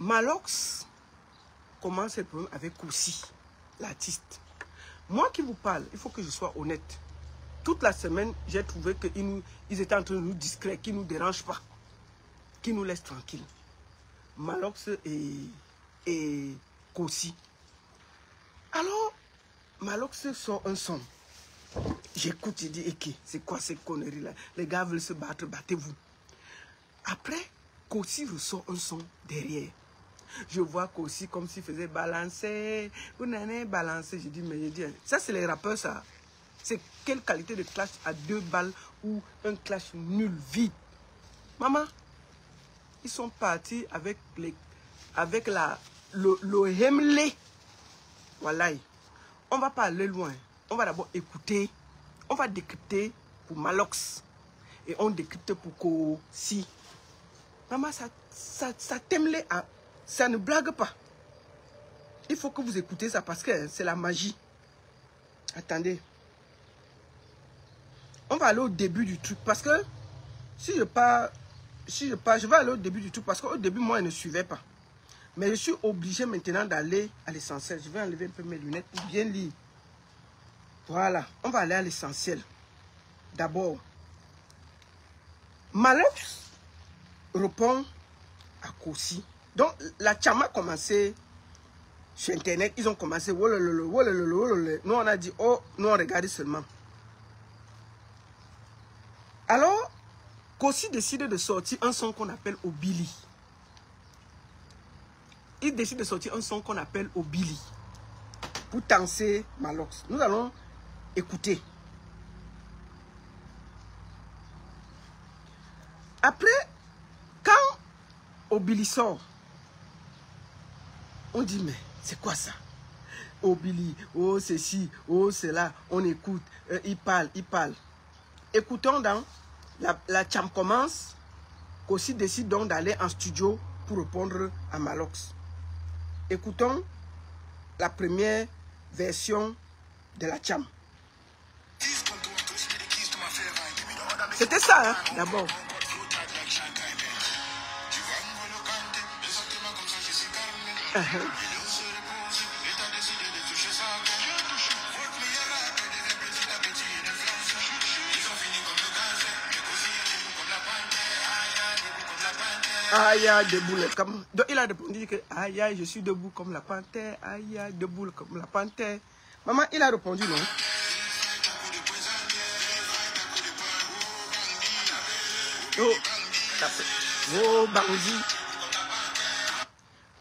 Malox commence le problème avec Koussi, l'artiste. Moi qui vous parle, il faut que je sois honnête. Toute la semaine, j'ai trouvé qu'ils étaient en train de nous distraire, qu'ils ne nous dérangent pas, qu'ils nous laissent tranquilles. Malox et Koussi. Alors, Malox sort un son. J'écoute, il dit, Eke, c'est quoi ces conneries-là? Les gars veulent se battre, battez-vous. Après, Koussi ressort un son derrière. Je vois Koussi comme s'il faisait balancer. Vous n'avez balancé. Je dis, mais je dis, ça c'est les rappeurs, ça. C'est quelle qualité de clash à 2 balles ou un clash nul, vide. Maman, ils sont partis avec le Hemley. Voilà. On va pas aller loin. On va d'abord écouter. On va décrypter pour Malox. Et on décrypte pour Koussi. Maman, ça t'aime ça ne blague pas. Il faut que vous écoutez ça parce que c'est la magie. Attendez. On va aller au début du truc parce que si je pars, je vais aller au début du truc parce qu'au début, moi, je ne suivais pas. Mais je suis obligé maintenant d'aller à l'essentiel. Je vais enlever un peu mes lunettes pour bien lire. Voilà, on va aller à l'essentiel. D'abord, Malox répond à Koussi. Donc, la Tchama a commencé sur Internet. Ils ont commencé. Nous, on a dit, oh, nous, on regarde seulement. Alors, Koussi décide de sortir un son qu'on appelle Obili. Il décide de sortir un son qu'on appelle Obili. Pour danser Malox. Nous allons écouter. Après, quand Obili sort, on dit, mais c'est quoi ça? Obili, oh ceci, oh cela, on écoute, il parle. Écoutons donc, la Tcham commence, Koussi décide donc d'aller en studio pour répondre à Malox. Écoutons la première version de la Tcham. C'était ça, hein, d'abord. Aïe, aïe, debout comme... Donc il a répondu que aïe, aïe, je suis debout comme la panthère. Aïe, aïe, debout comme la panthère. Maman, il a répondu non. Oh, bandit.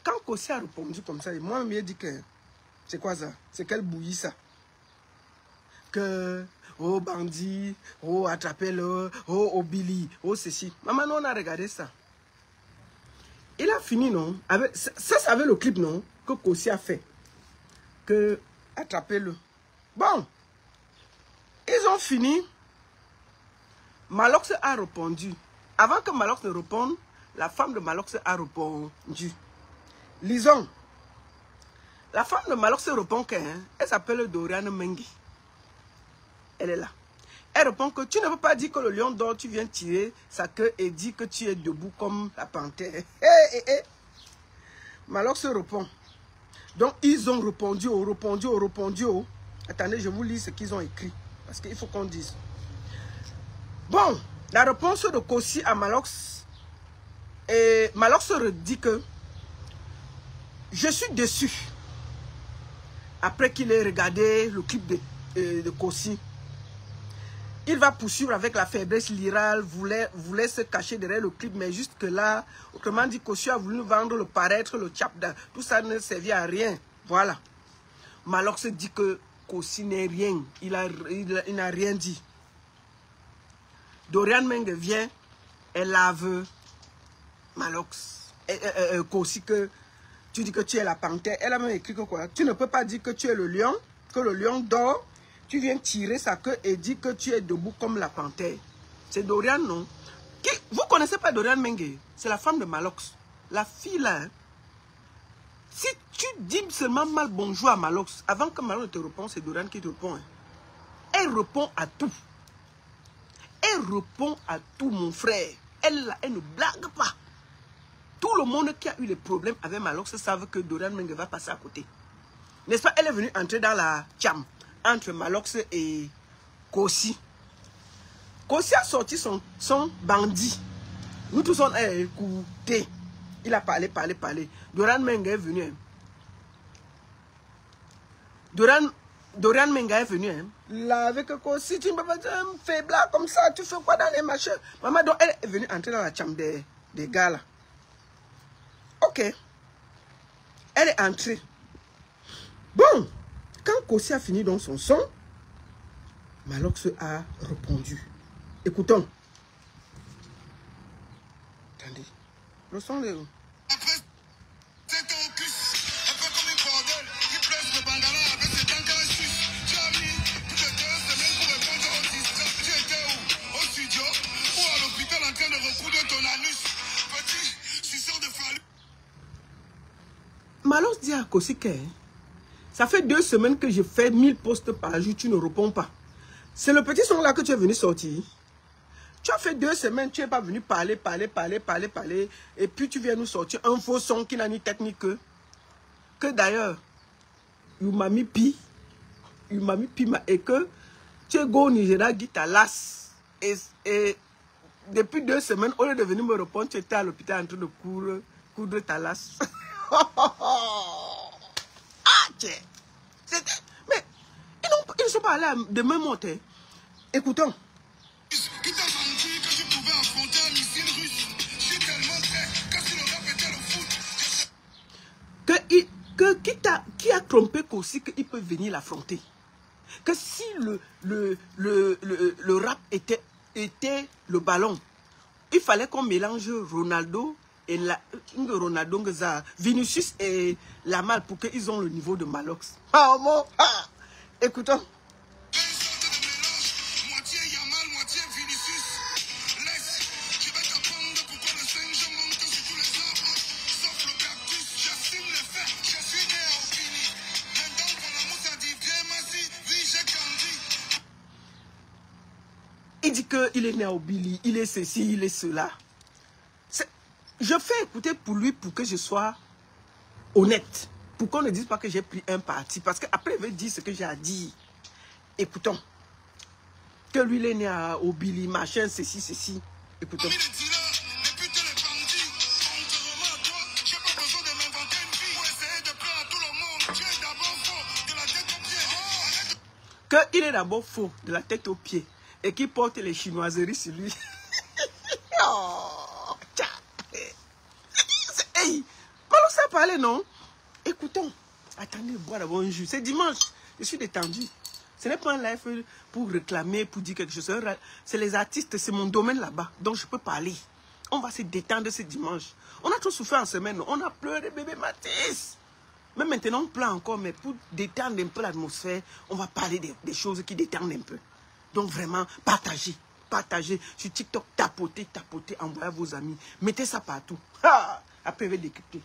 Quand Koussi a répondu comme ça, moi, je me suis dit que c'est quoi ça? C'est quelle bouillie ça? Que, oh, bandit, oh, attrapez-le, oh, Obili, oh, ceci. Maman, nous, on a regardé ça. Il a fini, non? Avec, ça, c'est avec le clip, non? Que Koussi a fait. Que, attrapez-le. Bon. Ils ont fini. Malox a répondu. Avant que Malox ne réponde, la femme de Malox a répondu. Lisons. La femme de Malox répond qu'elle s'appelle Dorian Mengi. Elle est là. Elle répond que tu ne peux pas dire que le lion dort, tu viens tirer sa queue et dire que tu es debout comme la panthère. Malox répond. Donc ils ont répondu. Attendez, je vous lis ce qu'ils ont écrit. Parce qu'il faut qu'on dise. Bon, la réponse de Koussi à Malox. Et Malox redit que je suis déçu. Après qu'il ait regardé le clip de Koussi. Il va poursuivre avec la faiblesse lirale, voulait se cacher derrière le clip, mais jusque là, autrement dit, Koussi a voulu nous vendre le paraître, le chapda. Tout ça ne servait à rien. Voilà. Malox dit que Koussi n'est rien. Il n'a rien dit. Dorian Meng vient, elle lave Malox. Koussi que tu dis que tu es la panthère. Elle a même écrit que quoi? Tu ne peux pas dire que tu es le lion, que le lion dort. Tu viens tirer sa queue et dire que tu es debout comme la panthère. C'est Dorian, non? Vous ne connaissez pas Dorian Mengue? C'est la femme de Malox. La fille là. Hein? Si tu dis seulement mal bonjour à Malox, avant que Malox te réponde, c'est Dorian qui te répond. Hein? Elle répond à tout. Elle répond à tout, mon frère. Elle ne blague pas. Tout tout le monde qui a eu les problèmes avec Malox savent que Dorian Mengue va passer à côté. N'est-ce pas? Elle est venue entrer dans la cham entre Malox et Kossi. Kossi a sorti son bandit. Nous tous on a écouté. Il a parlé. Dorian Mengue est venu. Dorian Mengue est venu. Là, avec Kossi, tu ne peux pas me faire blague comme ça. Tu fais quoi dans les machins? Maman, donc elle est venue entrer dans la chambre des gars là. Ok. Elle est entrée. Bon. Quand Kossi a fini dans son son, Malox a répondu. Écoutons. Attendez. Le son de... Après, c'est ton cul. Un peu comme une bordel. Il presse le bangala avec ses dents en suce. Tu as mis plus de 2 semaines pour répondre au disque. Tu étais où? Au studio ou à l'hôpital en train de recoudre ton anus? Petit, suceur de fallu. Malox dit à Kossi que ça fait 2 semaines que je fais 1000 posts par jour, tu ne réponds pas. C'est le petit son là que tu es venu sortir. Tu as fait 2 semaines, tu n'es pas venu parler. Et puis tu viens nous sortir un faux son qui n'a ni technique que d'ailleurs, il m'a mis pi. Et que tu es go au Nigeria, dit ta las. Et depuis 2 semaines, au lieu de venir me répondre, tu étais à l'hôpital en train de coudre ta las. Mais ils ne sont pas allés de même monter. Écoutons. Qui t'a menti que je pouvais affronter un missile russe? Je suis tellement prêt que si le rap était le foot. Qui a trompé Kossi qu'il peut venir l'affronter? Que si le rap était le ballon, il fallait qu'on mélange Ronaldo et Vinicius et Lamal pour qu'ils aient le niveau de Malox. Ah, bon, ah. Écoutons. Moitié Yamal, moitié Vinicius. Laisse, je vais t'apprendre pourquoi le singe monte sur tous les arbres. Sauf le cactus, j'assume les faits, je suis né au fini. Maintenant, pour la mousse a dit, viens, Massi, oui, j'ai grandi. Il dit qu'il est né au Billy, il est ceci, il est cela. Je fais écouter pour lui pour que je sois honnête. Pour qu'on ne dise pas que j'ai pris un parti. Parce qu'après, il veut dire ce que j'ai à dire. Écoutons. Que lui, il est né au Billy, machin, ceci. Écoutons. Qu'il est d'abord faux, de la tête aux pieds. Et qu'il porte les chinoiseries sur lui. Oh, hey, Malox ça parler, non? Écoutons. Attendez, boire d'abord un jus. C'est dimanche. Je suis détendu. Ce n'est pas un live pour réclamer, pour dire quelque chose. C'est les artistes, c'est mon domaine là-bas. Donc je peux parler. On va se détendre ce dimanche. On a trop souffert en semaine. On a pleuré, bébé Matisse. Même maintenant, on pleure encore. Mais pour détendre un peu l'atmosphère, on va parler des choses qui détendent un peu. Donc vraiment, partagez. Partagez sur TikTok, tapotez, envoyez à vos amis. Mettez ça partout. Ah, après, je vais décrypter.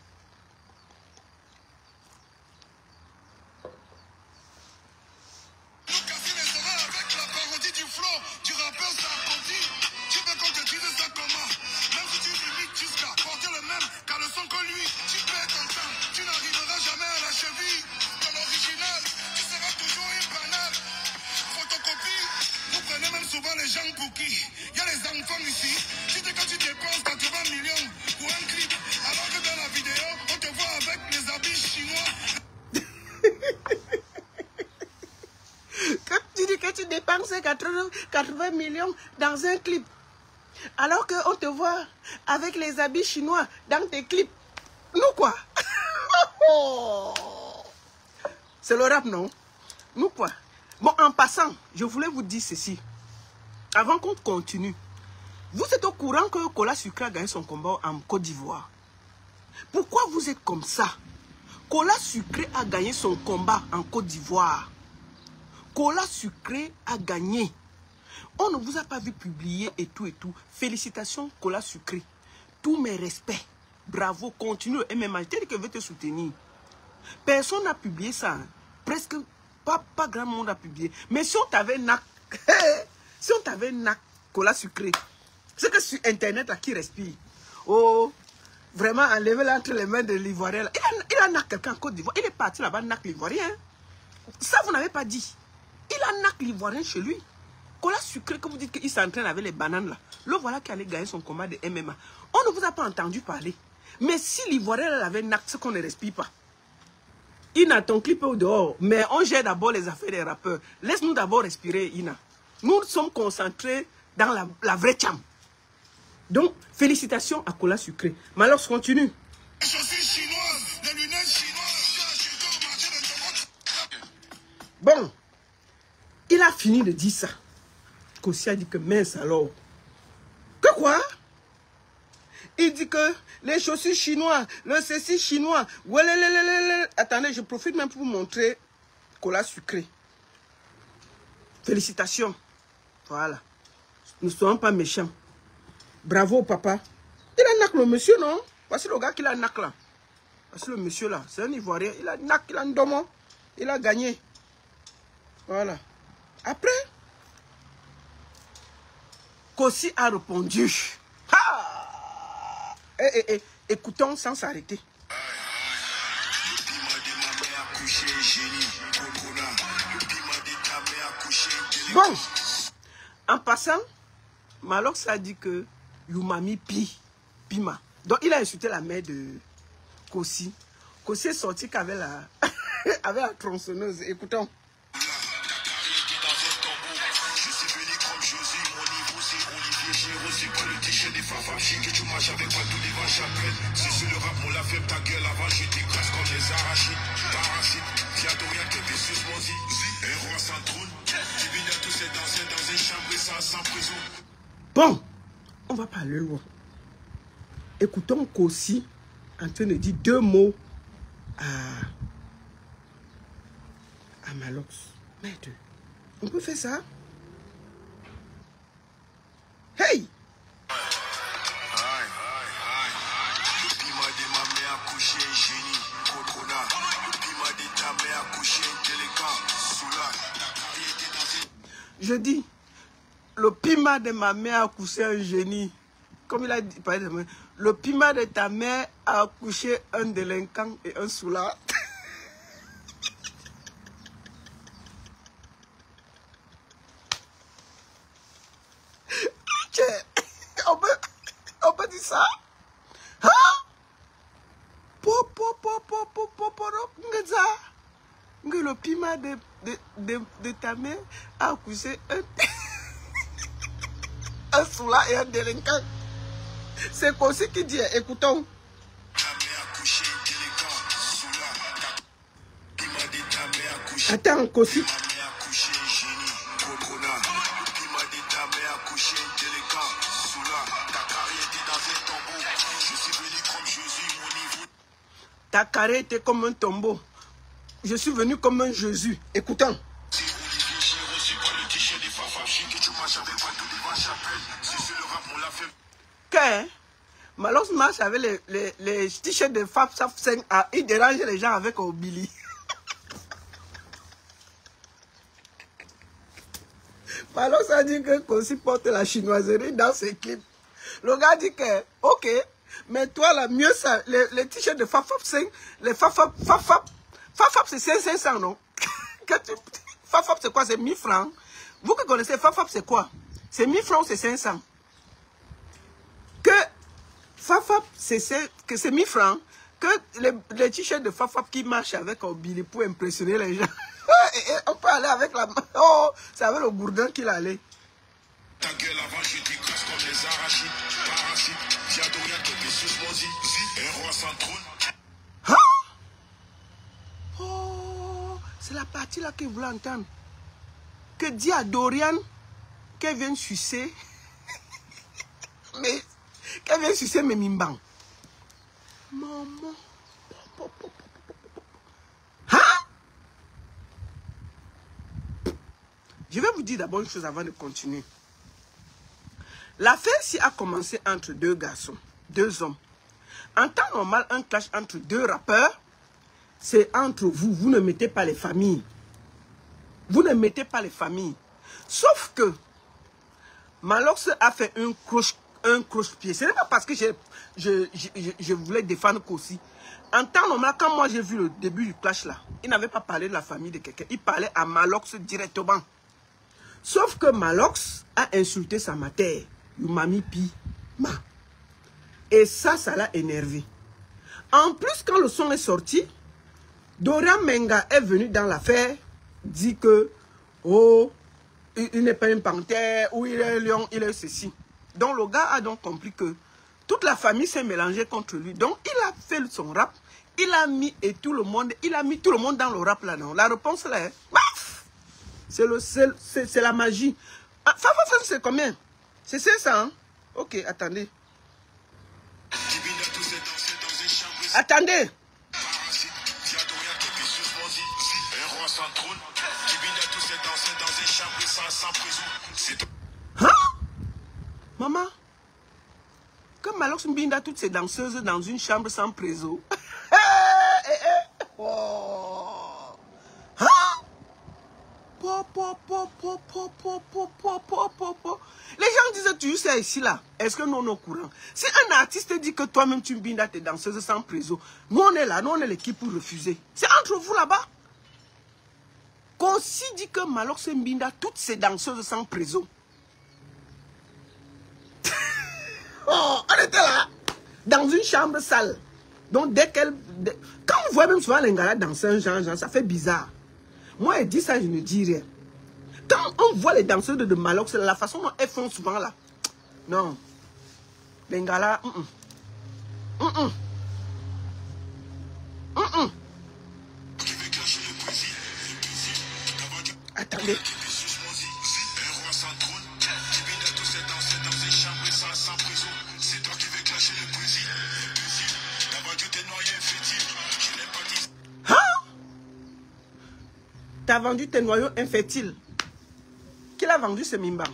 Nous casser les oreilles avec la parodie du flow, du rappeur Sarkozy. Tu veux qu'on te dise ça comment? Même si tu limites jusqu'à porter le même caleçon que lui, tu peux être content, tu n'arriveras jamais à la cheville. Dans l'original, tu seras toujours une banale. Photocopie, vous prenez même souvent les gens pour qui? Il y a les enfants ici, tu sais quand tu dépenses 80 millions pour un clip, alors que dans la vidéo, on te voit avec les habits chinois. Quand tu dis que tu dépenses 80 millions dans un clip, alors qu'on te voit avec les habits chinois dans tes clips, nous quoi? C'est le rap, non? Nous quoi? Bon, en passant, je voulais vous dire ceci. Avant qu'on continue, vous êtes au courant que Cola Sucré a gagné son combat en Côte d'Ivoire. Pourquoi vous êtes comme ça? Cola Sucré a gagné son combat en Côte d'Ivoire. Cola Sucré a gagné. On ne vous a pas vu publier et tout. Félicitations, Cola Sucré. Tous mes respects. Bravo, continue le MMA. Je t'ai dit que je vais te soutenir. Personne n'a publié ça. Hein. Presque pas grand monde a publié. Mais si on t'avait nac, si on t'avait nac, Cola Sucré, c'est que sur Internet, là, qui respire. Oh, vraiment enlevé entre les mains de l'Ivoirien. Il a nac quelqu'un en Côte d'Ivoire. Il est parti là-bas, nac l'Ivoirien. Ça, vous n'avez pas dit. Il a nac l'Ivoirien chez lui. Cola Sucré, que vous dites qu'il s'entraîne avec les bananes là. Le voilà qui allait gagner son combat de MMA. On ne vous a pas entendu parler. Mais si l'Ivoirien avait nac, c'est qu'on ne respire pas. Ina, ton clip est au dehors. Mais on gère d'abord les affaires des rappeurs. Laisse-nous d'abord respirer, Ina. Nous sommes concentrés dans la vraie chambre. Donc, félicitations à Cola Sucré. Mais alors, je continue. Les chaussures chinoises, les lunettes chinoises. Bon, il a fini de dire ça. Kossi a dit que mince alors. Que quoi? Il dit que les chaussures chinoises, le ceci chinois. Attendez, je profite même pour vous montrer Cola Sucré. Félicitations. Voilà. Nous ne sommes pas méchants. Bravo, papa. Il a nac le monsieur, non? Voici le gars qui a nac là. Voici le monsieur là. C'est un Ivoirien. Il a nac, il a un domo. Il a gagné. Voilà. Après, Kossi a répondu. Écoutons sans s'arrêter. Bon, en passant, Malox a dit que Youmami Pima. Donc il a insulté la mère de Kossi. Kossi est sorti qu'avec avec la tronçonneuse. Écoutons. Bon, on va parler loin. Écoutons Kossi en train de dire deux mots à Malox. Merde, on peut faire ça? Hey! Je dis, le piment de ma mère a couché un génie. Comme il a dit, le piment de ta mère a accouché un délinquant et un soulard. On peut dire ça? Hein? Le piment de ta mère a accouché un soulard et un délinquant. C'est Kossi qui dit, écoutons. Attends, Kossi. Ta carrière était comme un tombeau. Je suis venu comme un Jésus. Écoutons. Que Malox marche avec les t-shirts de Fab Saf 5 à il dérange les gens avec Obili. Malox a dit que Kossi porte la chinoiserie dans ses clips. Le gars dit que, ok, mais toi là, mieux ça, les t-shirts de Fab 5, les Fab c'est 500, non? Fab c'est quoi? C'est 1000 francs. Vous qui connaissez Fab c'est quoi? C'est 1000 francs ou c'est 500? Que Fafap, c'est 1000 francs. Que les t-shirts de Fafap qui marchent avec Obili pour impressionner les gens. Et on peut aller avec la... Oh, c'est avec le gourdin qu'il allait. Ta gueule avant, je t'écrase comme les arachides, parasites, Diadoria, Topesius, Mozi, un roi sans trône. Hein? Oh, c'est la partie là que vous voulez entendre. Que dit à Dorian qu'elle vient sucer. Mais... qu'elle vient sucer mes mimbans. Maman. Hein? Je vais vous dire d'abord une chose avant de continuer. L'affaire ci a commencé entre deux garçons, deux hommes. En temps normal, un clash entre deux rappeurs, c'est entre vous. Vous ne mettez pas les familles. Vous ne mettez pas les familles. Sauf que Malox a fait un un croche-pied. Ce n'est pas parce que je voulais défendre Kossi. En temps normal, quand moi j'ai vu le début du clash là, il n'avait pas parlé de la famille de quelqu'un. Il parlait à Malox directement. Sauf que Malox a insulté sa mère, Mami Pima. Et ça l'a énervé. En plus, quand le son est sorti, Dorian Menga est venu dans l'affaire, dit que, oh, il n'est pas une panthère, ou il est un lion, il est ceci. Donc le gars a donc compris que toute la famille s'est mélangée contre lui. Donc il a fait son rap, il a mis tout le monde dans le rap là. Non. La réponse là est, c'est la magie. Ah, c'est combien? C'est ça, hein? Ok, attendez. Attendez. Hein? Maman, que Malox Mbinda toutes ces danseuses dans une chambre sans préso. Oh. Hein? Les gens disent tu sais ici là. Est-ce que nous on est au courant? Si un artiste dit que toi-même tu Mbinda tes danseuses sans préso, nous on est là, nous on est l'équipe pour refuser. C'est entre vous là-bas. Kossi dit que Malox Mbinda toutes ces danseuses sans préso. Oh, on était là, dans une chambre sale. Donc dès qu'elle... Quand on voit même souvent les gars danser un genre, ça fait bizarre. Moi, elle dit ça, je ne dis rien. Quand on voit les danseurs de Malox, la façon dont elles font souvent là. Non. Les gars là... Attendez. T'as vendu tes noyaux infertiles. Qui l'a vendu, ce Mimban?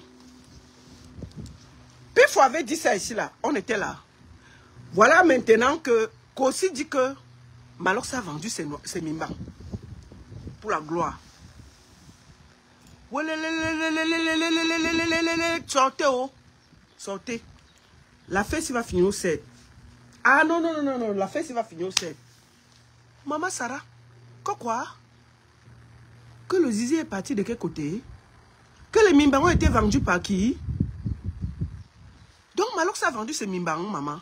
Pifo avait dit ça ici, là. On était là. Voilà maintenant que Kossi dit que Malox a vendu ses Mimban. Pour la gloire. Sortez, oh. Sortez. La fête, il va finir au 7. Ah non, non, non, non, la fête, il va finir au 7. Maman Sarah, quoi? Que le zizi est parti de quel côté? Que les Mimbangs ont été vendus par qui? Donc Malox a vendu ses Mimbangs, maman.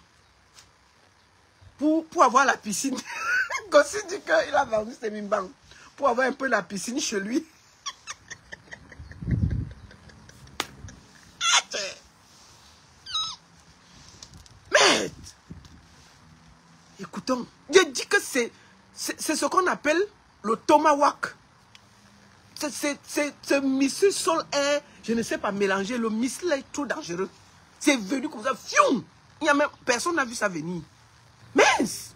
Pour avoir la piscine. Kossi dit qu'il a vendu ses Mimbangs. Pour avoir un peu la piscine chez lui. Mais, écoutons, je dis que c'est ce qu'on appelle le tomahawk. Ce missile sol-air, je ne sais pas mélanger, le missile est trop dangereux. C'est venu comme ça, fium. Il y a même, personne n'a vu ça venir. Mince.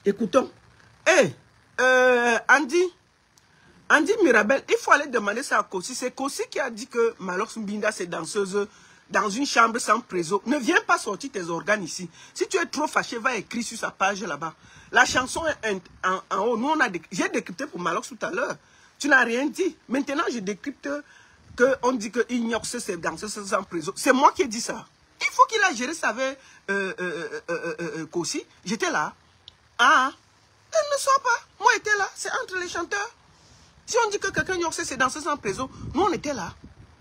Écoutons. Hé, Andy Mirabel, il faut aller demander ça à Kossi. C'est Kossi qui a dit que Malox Mbinda, c'est danseuse dans une chambre sans préso. Ne viens pas sortir tes organes ici. Si tu es trop fâché, va écrire sur sa page là-bas. La chanson est en haut. Nous, j'ai décrypté pour Malox tout à l'heure. Tu n'as rien dit. Maintenant, je décrypte qu'on dit que Ignox, c'est danseuse sans préso. C'est moi qui ai dit ça. Il faut qu'il a géré ça avec Kossi. J'étais là. Ah, elle ne sort pas. Moi, j'étais là. C'est entre les chanteurs. Si on dit que quelqu'un Ignox, c'est danseuse sans préso, nous, on était là.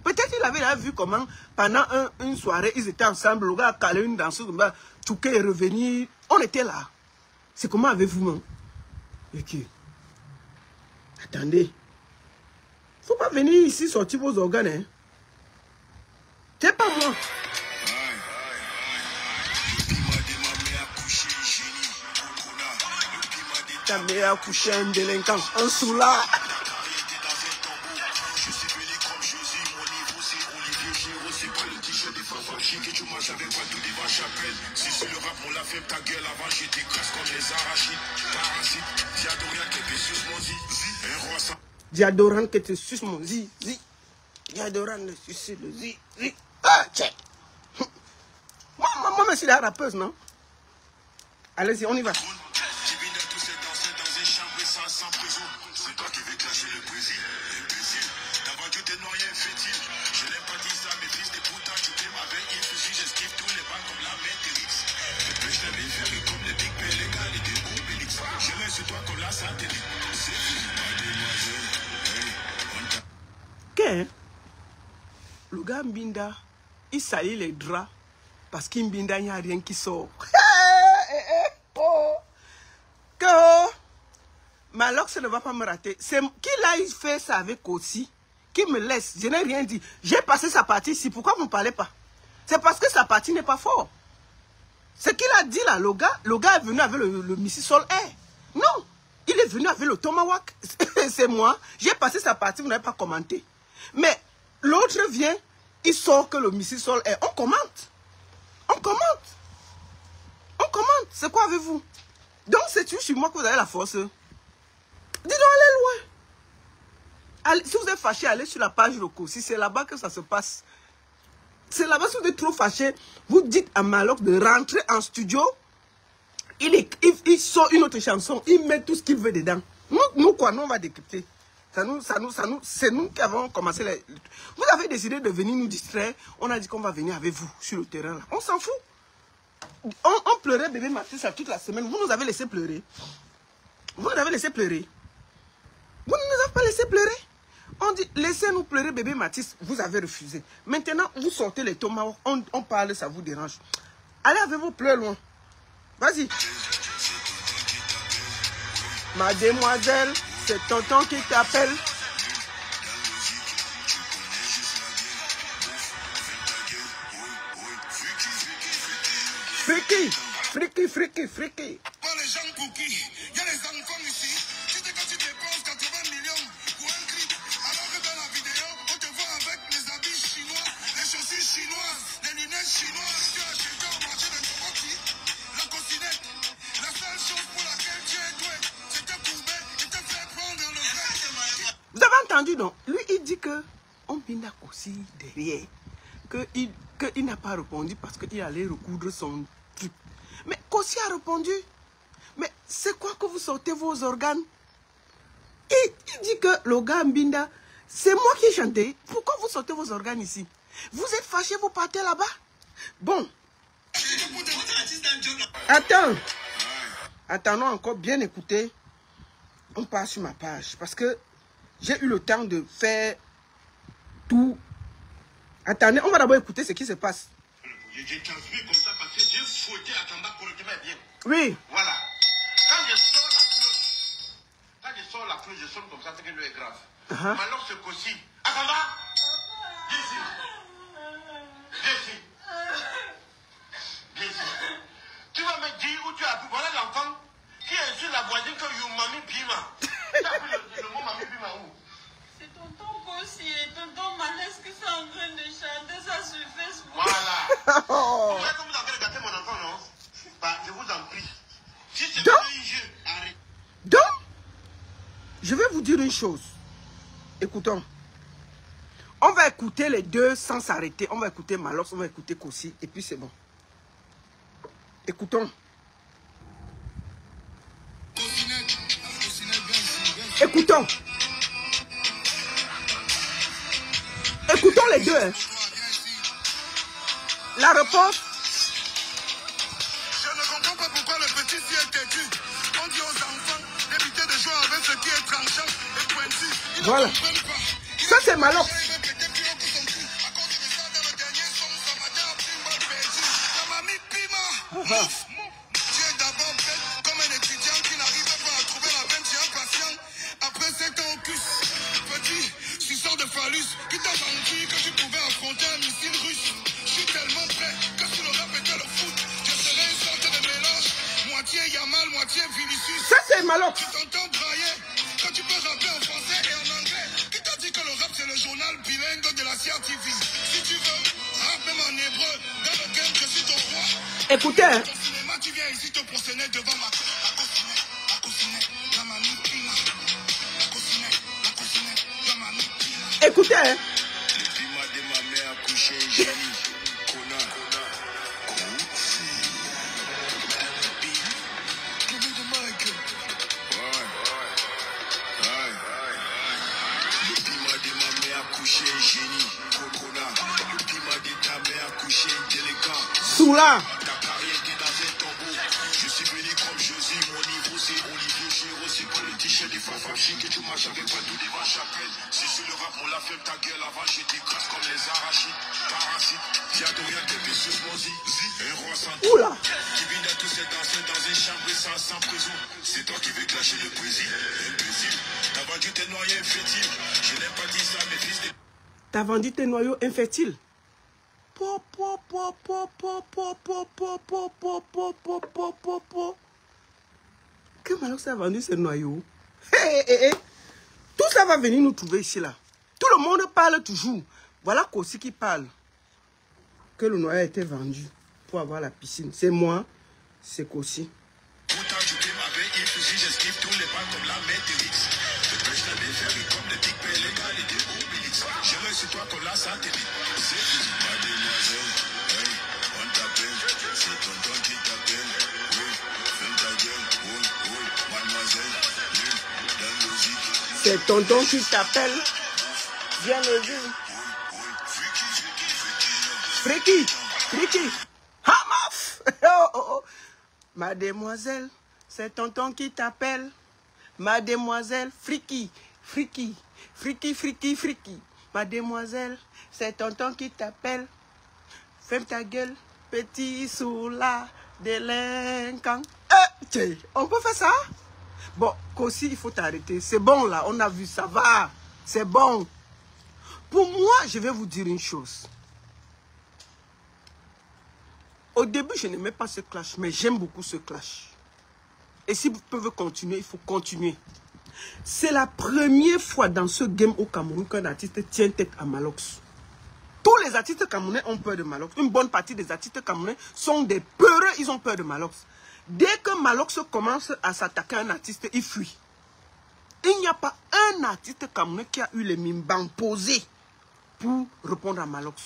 Peut-être qu'il avait vu comment, pendant une soirée, ils étaient ensemble, le gars a calé une danseuse, Touké est revenu. On était là. C'est comment avez-vous, non? Ok. Attendez. Il ne faut pas venir ici sortir vos organes. Hein. C'est pas moi. Ta mère a couché un délinquant. Un soula. Si c'est le rap, on l'a fait ta gueule avant, j'étais casse comme les arachides. Parasite, Diadoran qui était sus mon zi, un roi sans. Diadoran qui était sus mon zi. Diadoran le suicide, le zi. Ah, tiens. Moi, je suis la rappeuse, non? Allez-y, on y va. C'est toi qui veux clasher le Brésil. gars Mbinda, il salit les draps parce qu'Mbinda, il n'y a rien qui sort. Que Malox ne va pas me rater. C'est qui là, il fait ça avec aussi, qui me laisse. Je n'ai rien dit. J'ai passé sa partie ici. Pourquoi vous ne parlez pas? C'est parce que sa partie n'est pas forte. Ce qu'il a dit là, le gars est venu avec le missile sol-air. Non, il est venu avec le tomahawk. C'est moi. J'ai passé sa partie, vous n'avez pas commenté. Mais l'autre vient, il sort que le missile sol-air. On commente. On commente. On commente. C'est quoi avec vous? Donc c'est sur moi que vous avez la force. Dis donc, allez loin. Allez, si vous êtes fâché, allez sur la page de Kossi. C'est là-bas que ça se passe. C'est là-bas, si vous êtes trop fâché, vous dites à Malox de rentrer en studio. Il sort une autre chanson, il met tout ce qu'il veut dedans. Nous quoi, nous on va décrypter. C'est nous qui avons commencé les... Vous avez décidé de venir nous distraire. On a dit qu'on va venir avec vous sur le terrain là. On s'en fout. On pleurait bébé Mathis toute la semaine. Vous nous avez laissé pleurer. Vous nous avez laissé pleurer. Vous ne nous avez pas laissé pleurer. On dit, laissez-nous pleurer bébé Mathis. Vous avez refusé. Maintenant, vous sortez les tomahawks. On parle, ça vous dérange. Allez avec vos pleurs loin. Vas-y. Mademoiselle, c'est tonton qui t'appelle. Friki, friki, friki, friki. Pas les gens pour qui? Il y a les enfants ici. Tu sais quand tu dépenses 80 millions pour un clip, alors que dans la vidéo, on te voit avec les habits chinois, les chaussures chinoises, les lunettes chinoises. Tu as acheté au marché de Tokoti, la cocinette. La seule chose pour laquelle tu es doué, c'est te courber et te faire prendre le vrai. Vous avez entendu, non? Lui, il dit que on binda aussi derrière. Qu'il n'a pas répondu parce qu'il allait recoudre son truc. Mais Kossi a répondu. Mais c'est quoi que vous sortez vos organes? Il dit que le gars Mbinda, c'est moi qui ai chanté. Pourquoi vous sortez vos organes ici? Vous êtes fâchés, vous partez là-bas? Bon. Attendons encore, bien écouter. On passe sur ma page. Parce que j'ai eu le temps de faire tout. Attendez, on va d'abord écouter ce qui se passe. J'ai transmis comme ça parce que j'ai fouetté à Tamba correctement bien. Oui. Voilà. Quand je sors la cloche, je sonne comme ça, c'est que lui est grave. Maintenant, ce Kossi. Atamba! Viens ici. Viens ici. Viens ici. Tu vas me dire où tu as appris. Voilà l'enfant qui insulte la voisine que you mami Pima. Tu as appris le mot mami Pima où? C'est tonton Kossi et tonton Manès qui sont en train de chanter ça sur Facebook. Voilà. Vous voyez comme vous avez gâté mon enfant, non? Bah, je vous en prie. Si c'est un jeu, arrête. Donc, je vais vous dire une chose. Écoutons. On va écouter les deux sans s'arrêter. On va écouter Malox, on va écouter Kossi. Et puis c'est bon. Écoutons. Écoutons. Écoutons les deux. Hein. La réponse. Je ne comprends pas pourquoi le petit s'y est têtu. On dit aux enfants d'éviter de jouer avec ce qui est tranchant et pointu. Ils voilà. Ne comprennent pas. Ça c'est Malox. Tu es d'abord bête comme un étudiant qui n'arrive pas à trouver la veine chez un patient. Après 7 ans au cul, petit, tu sors de phallus qui t'a menti que tu pouvais affronter un missile russe. Je suis tellement prêt que si le rap était le foot, je serais une sorte de mélange. Moitié Yamal, moitié Vinicius. Ça c'est Malox. Tu t'entends brailler quand tu peux rapper en français et en anglais. Qui t'a dit que le rap c'est le journal bilingue de la CRTV? Si tu veux, rap même en hébreu, dans le game je suis ton roi. Écoutez, hein. Ton cinéma, tu viens ici te prosterner devant la cocinette, la mamie Pima. La cocinette, la mamie Pima. Écoutez, hein. Le Pima de ma mère a couché un génie. Connard. Bébé de Mike. Le Pima de ma mère a couché un génie. Connard. Le Pima de ta mère a couché un déléguant. Soula. Je suis venu comme Josie, mon niveau c'est Olivier Giraud, c'est pas le t-shirt des fanfarchis que tu marches avec pas tout devant chapelle. Si sur le rap frappe, on l'a fait ta gueule avant, je t'écrase comme les arachides. Parasites, viens de rien, t'es sous mozi. Un roi sans tout. Oula. Qui vient de tous ces danseurs dans une chambre sans prison. C'est toi qui veux clasher le Brésil. Imbécile, t'as vendu tes noyaux infertiles. Je n'ai pas dit ça, mes fils de... T'as vendu tes noyaux infertiles. Que Malox a vendu ses noyaux? Tout ça va venir nous trouver ici là. Tout le monde parle toujours. Voilà Kossi qui parle. Que le noyau a été vendu pour avoir la piscine. C'est moi, c'est Kossi. Pourtant, tu peux m'avoir une fusil, j'esquive tous les balles comme la Matrix. Je pêche la déferrie comme le tic les gars, les deux Obélix. Je reste sur toi comme la satellite. C'est fusil, mademoiselle. Hey, on t'appelle. C'est tonton qui t'appelle. Oui, ferme ta gueule. Oui, oui, mademoiselle. Oui, dans la musique. C'est tonton qui t'appelle. Viens le dire. Friki, Friki. Hamaf. Oh, oh, oh. Mademoiselle, c'est tonton qui t'appelle. Mademoiselle, Friki, Friki, Friki, Friki, Friki. Mademoiselle, c'est tonton qui t'appelle. Ferme ta gueule, petit sous la délinquant. On peut faire ça? Bon, Kossi, il faut t'arrêter. C'est bon là, on a vu, ça va. C'est bon. Pour moi, je vais vous dire une chose. Au début, je n'aimais pas ce clash, mais j'aime beaucoup ce clash. Et si vous pouvez continuer, il faut continuer. C'est la première fois dans ce game au Cameroun qu'un artiste tient tête à Malox. Tous les artistes camerounais ont peur de Malox. Une bonne partie des artistes camerounais sont des peureux, ils ont peur de Malox. Dès que Malox commence à s'attaquer à un artiste, il fuit. Il n'y a pas un artiste camerounais qui a eu les mimbans posés pour répondre à Malox.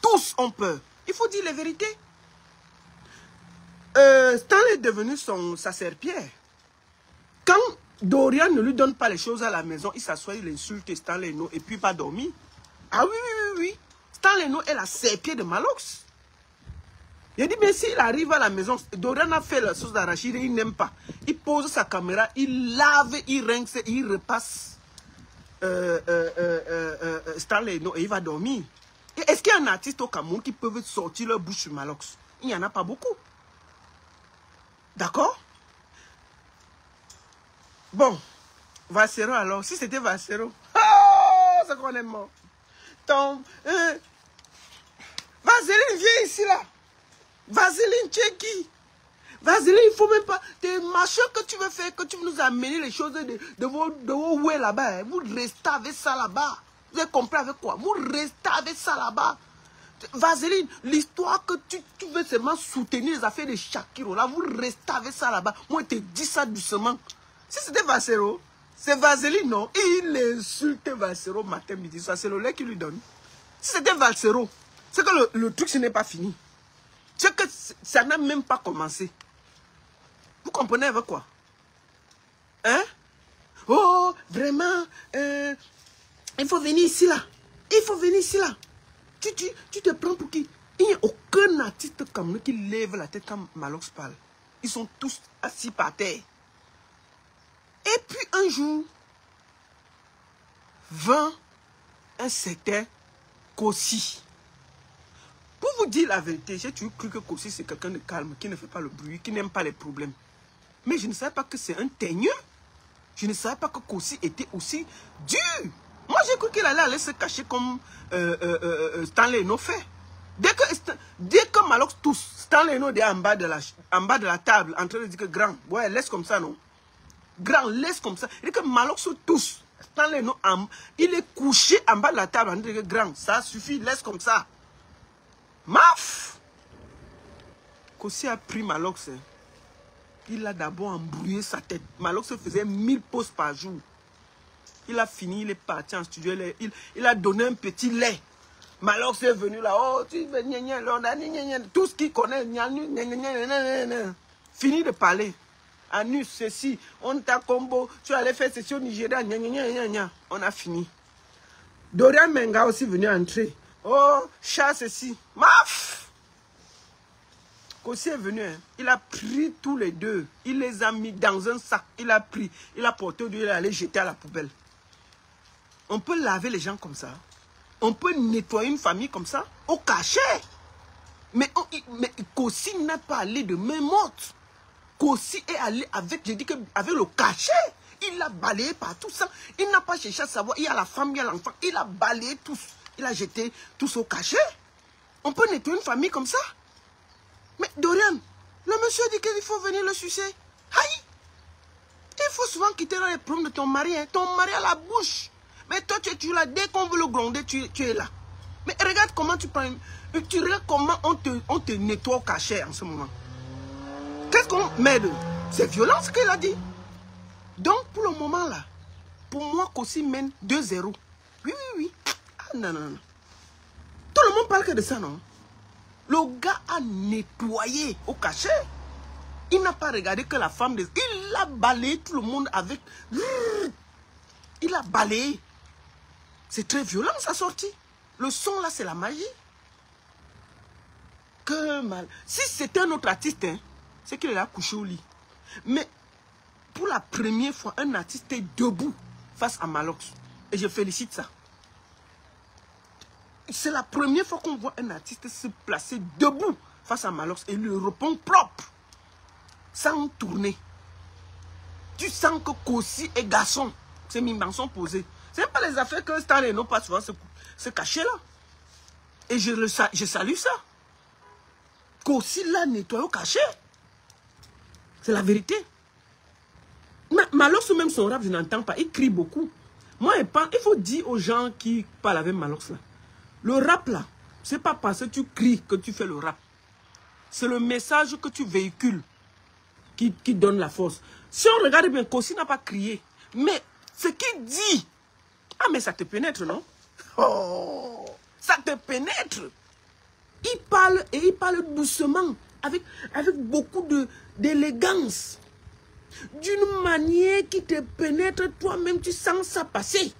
Tous ont peur. Il faut dire la vérité. Stanley est devenu sa serpillère. Quand Dorian ne lui donne pas les choses à la maison, il s'assoit, il insulte Stanley No et puis pas dormir. Ah oui, oui, oui, oui. Stanley No est la serpillère de Malox. Il dit, mais s'il arrive à la maison, Dorian a fait la sauce d'arachide, il n'aime pas. Il pose sa caméra, il lave, il rince, il repasse Stanley No et il va dormir. Est-ce qu'il y a un artiste au Cameroun qui peut sortir leur bouche sur Malox? Il n'y en a pas beaucoup. D'accord? Bon, Valsero alors, si c'était Valsero, oh, c'est qu'on est mort. Vaseline, viens ici là. Vaseline, tu es qui? Vaseline, il ne faut même pas. Tes machins que tu veux faire, que tu veux nous amener les choses de vos ouais là-bas. Vous restez avec ça là-bas. Vous avez compris avec quoi? Vous restez avec ça là-bas. Vaseline, l'histoire que tu veux seulement soutenir les affaires de Shakiro, là, vous restez avec ça là-bas. Moi, je te dis ça doucement. Si c'était Valsero, c'est Vaseline, non? Il insulte Valsero matin, midi, soir. C'est le lait qui lui donne. Si c'était Valsero, c'est que le truc, ce n'est pas fini. C'est que ça n'a même pas commencé. Vous comprenez avec quoi? Hein? Oh, vraiment, il faut venir ici, là. Il faut venir ici, là. Tu te prends pour qui? Il n'y a aucun artiste comme nous qui lève la tête quand Malox parle. Ils sont tous assis par terre. Et puis un jour, vint un certain Kossi. Pour vous dire la vérité, j'ai toujours cru que Kossi c'est quelqu'un de calme, qui ne fait pas le bruit, qui n'aime pas les problèmes. Mais je ne savais pas que c'est un teigneux. Je ne savais pas que Kossi était aussi dur. Moi, j'ai cru qu'il allait aller se cacher comme Stanley No fait. Dès que Malox tousse, Stanley No est en bas de la table, en train de dire que grand, ouais, laisse comme ça, non? Grand, laisse comme ça. Dès que Malox tousse, Stanley No, il est couché en bas de la table, en train de dire que grand, ça suffit, laisse comme ça. Maf! Kossi a pris Malox. Il a d'abord embrouillé sa tête. Malox faisait 1000 pauses par jour. Il a fini, il est parti en studio, il a donné un petit lait. Malox est venu là, oh, tu veux gna gna, tout ce qu'il connaît, gna gna gna. Fini de parler. Anus, ceci, on t'a combo, tu allais faire ceci au Nigeria, gna gna gna gna. On a fini. Dorian Menga aussi venu entrer. Oh, chat, ceci. Maf! Kossi est venu, hein. Il a pris tous les deux. Il les a mis dans un sac. Il a pris, il a porté, il est allé jeter à la poubelle. On peut laver les gens comme ça. On peut nettoyer une famille comme ça, au cachet. Mais Kossi n'a pas allé de main morte. Kossi est allé avec, je dis que avec le cachet. Il a balayé par tout ça. Il n'a pas cherché à savoir, il y a la femme, il y a l'enfant. Il a balayé tous. Il a jeté tous au cachet. On peut nettoyer une famille comme ça. Mais Dorian, le monsieur dit qu'il faut venir le sucer. Aïe! Il faut souvent quitter les problèmes de ton mari. Hein. Ton mari a la bouche. Mais toi, tu es toujours là. Dès qu'on veut le gronder, tu es là. Mais regarde comment tu prends... Tu regardes comment on te nettoie au cachet en ce moment. Qu'est-ce qu'on m'aide? C'est violent ce qu'il a dit. Donc, pour le moment là, pour moi, Kossi mène 2-0. Oui. Ah, non. Tout le monde parle que de ça, non? Le gars a nettoyé au cachet. Il n'a pas regardé que la femme... Il a balayé tout le monde avec... Il a balayé. C'est très violent, sa sortie. Le son, là, c'est la magie. Que mal. Si c'était un autre artiste, hein, c'est qu'il est là couché au lit. Mais pour la première fois, un artiste est debout face à Malox. Et je félicite ça. C'est la première fois qu'on voit un artiste se placer debout face à Malox et lui répond propre. Sans tourner. Tu sens que Kossi est garçon. C'est Mimbanson posé. Ce n'est pas les affaires que Star et non pas souvent se cacher là. Et je salue ça. Kossi l'a nettoyé au cachet. C'est la vérité. Malox même son rap, je n'entends pas. Il crie beaucoup. Moi, il faut dire aux gens qui parlent avec Malox là. Le rap là, c'est pas parce que tu cries que tu fais le rap. C'est le message que tu véhicules qui donne la force. Si on regarde bien, Kossi n'a pas crié. Mais ce qu'il dit, ah mais ça te pénètre, non? Oh, ça te pénètre. Il parle et il parle doucement, avec beaucoup d'élégance. D'une manière qui te pénètre, toi-même tu sens ça passer.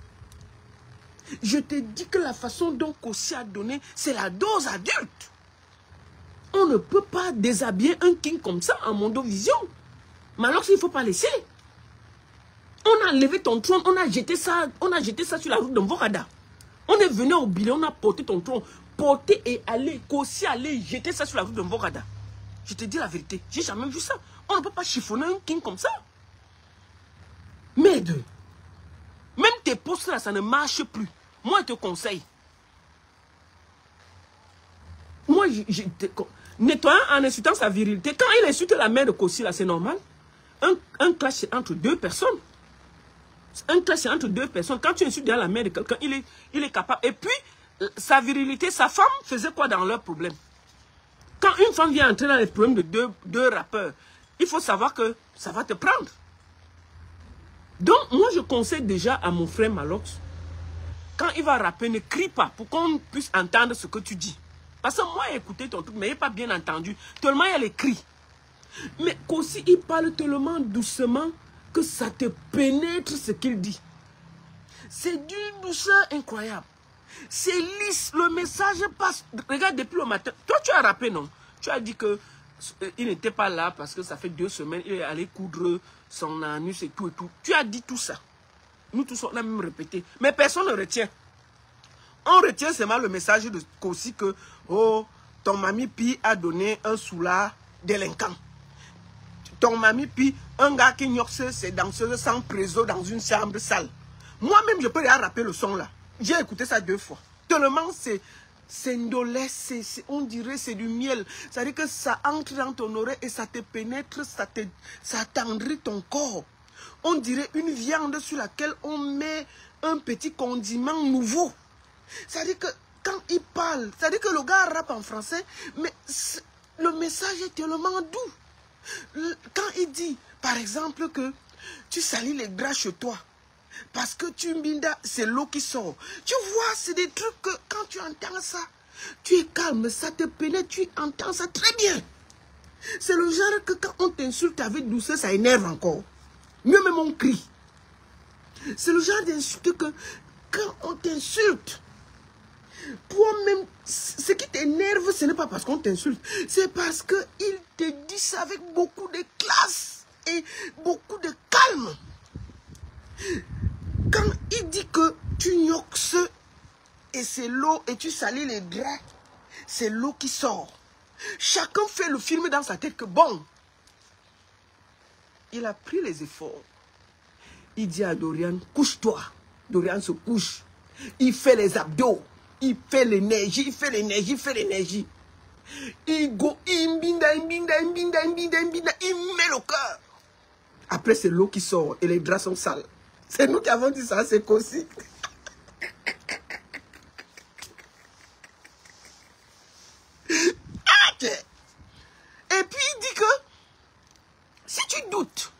Je te dis que la façon dont Kossi a donné, c'est la dose adulte. On ne peut pas déshabiller un king comme ça en Mondovision. Mais alors il ne faut pas laisser. On a levé ton trône, on a jeté ça sur la route de Mvorada. On est venu au bilan, on a porté ton trône. Porter et aller, Kossi aller jeter ça sur la route de Mvorada. Je te dis la vérité, j'ai jamais vu ça. On ne peut pas chiffonner un king comme ça. Mais même tes postes là, ça ne marche plus. Moi, je te conseille. Moi, nettoyant en insultant sa virilité. Quand il insulte la mère de Kossi, là, c'est normal. Un clash entre deux personnes. Un clash entre deux personnes. Quand tu insultes la mère de quelqu'un, il est capable. Et puis, sa virilité, sa femme faisait quoi dans leur problème? Quand une femme vient entrer dans les problèmes de deux rappeurs, il faut savoir que ça va te prendre. Donc, moi, je conseille déjà à mon frère Malox, quand il va rapper, ne crie pas pour qu'on puisse entendre ce que tu dis. Parce que moi, j'ai écouté ton truc, mais il n'est pas bien entendu. Tellement il y a les cris. Mais Kossi, il parle tellement doucement que ça te pénètre ce qu'il dit. C'est d'une douceur incroyable. C'est lisse, le message passe. Regarde, depuis le matin, toi tu as rappé, non? Tu as dit que il n'était pas là parce que ça fait 2 semaines, il est allé coudre son anus et tout et tout. Tu as dit tout ça. Nous tous, on a même répété. Mais personne ne retient. On retient seulement le message de Kossi que, oh, ton mamie Pi a donné un soulard délinquant. Ton mamie Pi, un gars qui ignoxe ses danseuses sans préso dans une chambre sale. Moi-même, je peux rien rappeler le son là. J'ai écouté ça 2 fois. Tellement c'est ndolé, on dirait c'est du miel. C'est-à-dire que ça entre dans ton oreille et ça te pénètre, ça attendrit ton corps. On dirait une viande sur laquelle on met un petit condiment nouveau. C'est-à-dire que quand il parle, c'est-à-dire que le gars rappe en français, mais le message est tellement doux. Quand il dit, par exemple, que tu salis les draps chez toi, parce que tu mbinda, c'est l'eau qui sort. Tu vois, c'est des trucs que quand tu entends ça, tu es calme, ça te pénètre, tu entends ça très bien. C'est le genre que quand on t'insulte avec douceur, ça énerve encore. Mieux même on crie. C'est le genre d'insulte que quand on t'insulte, toi-même, ce qui t'énerve, ce n'est pas parce qu'on t'insulte, c'est parce qu'il te dit ça avec beaucoup de classe et beaucoup de calme. Quand il dit que tu gnoxes et c'est l'eau et tu salis les draps, c'est l'eau qui sort. Chacun fait le film dans sa tête que bon, il a pris les efforts. Il dit à Dorian, couche-toi. Dorian se couche. Il fait les abdos. Il fait l'énergie, il fait l'énergie, il fait l'énergie. Il go, il met le cœur. Après, c'est l'eau qui sort et les draps sont sales. C'est nous qui avons dit ça, c'est Kossi. Et puis il dit que si tu doutes,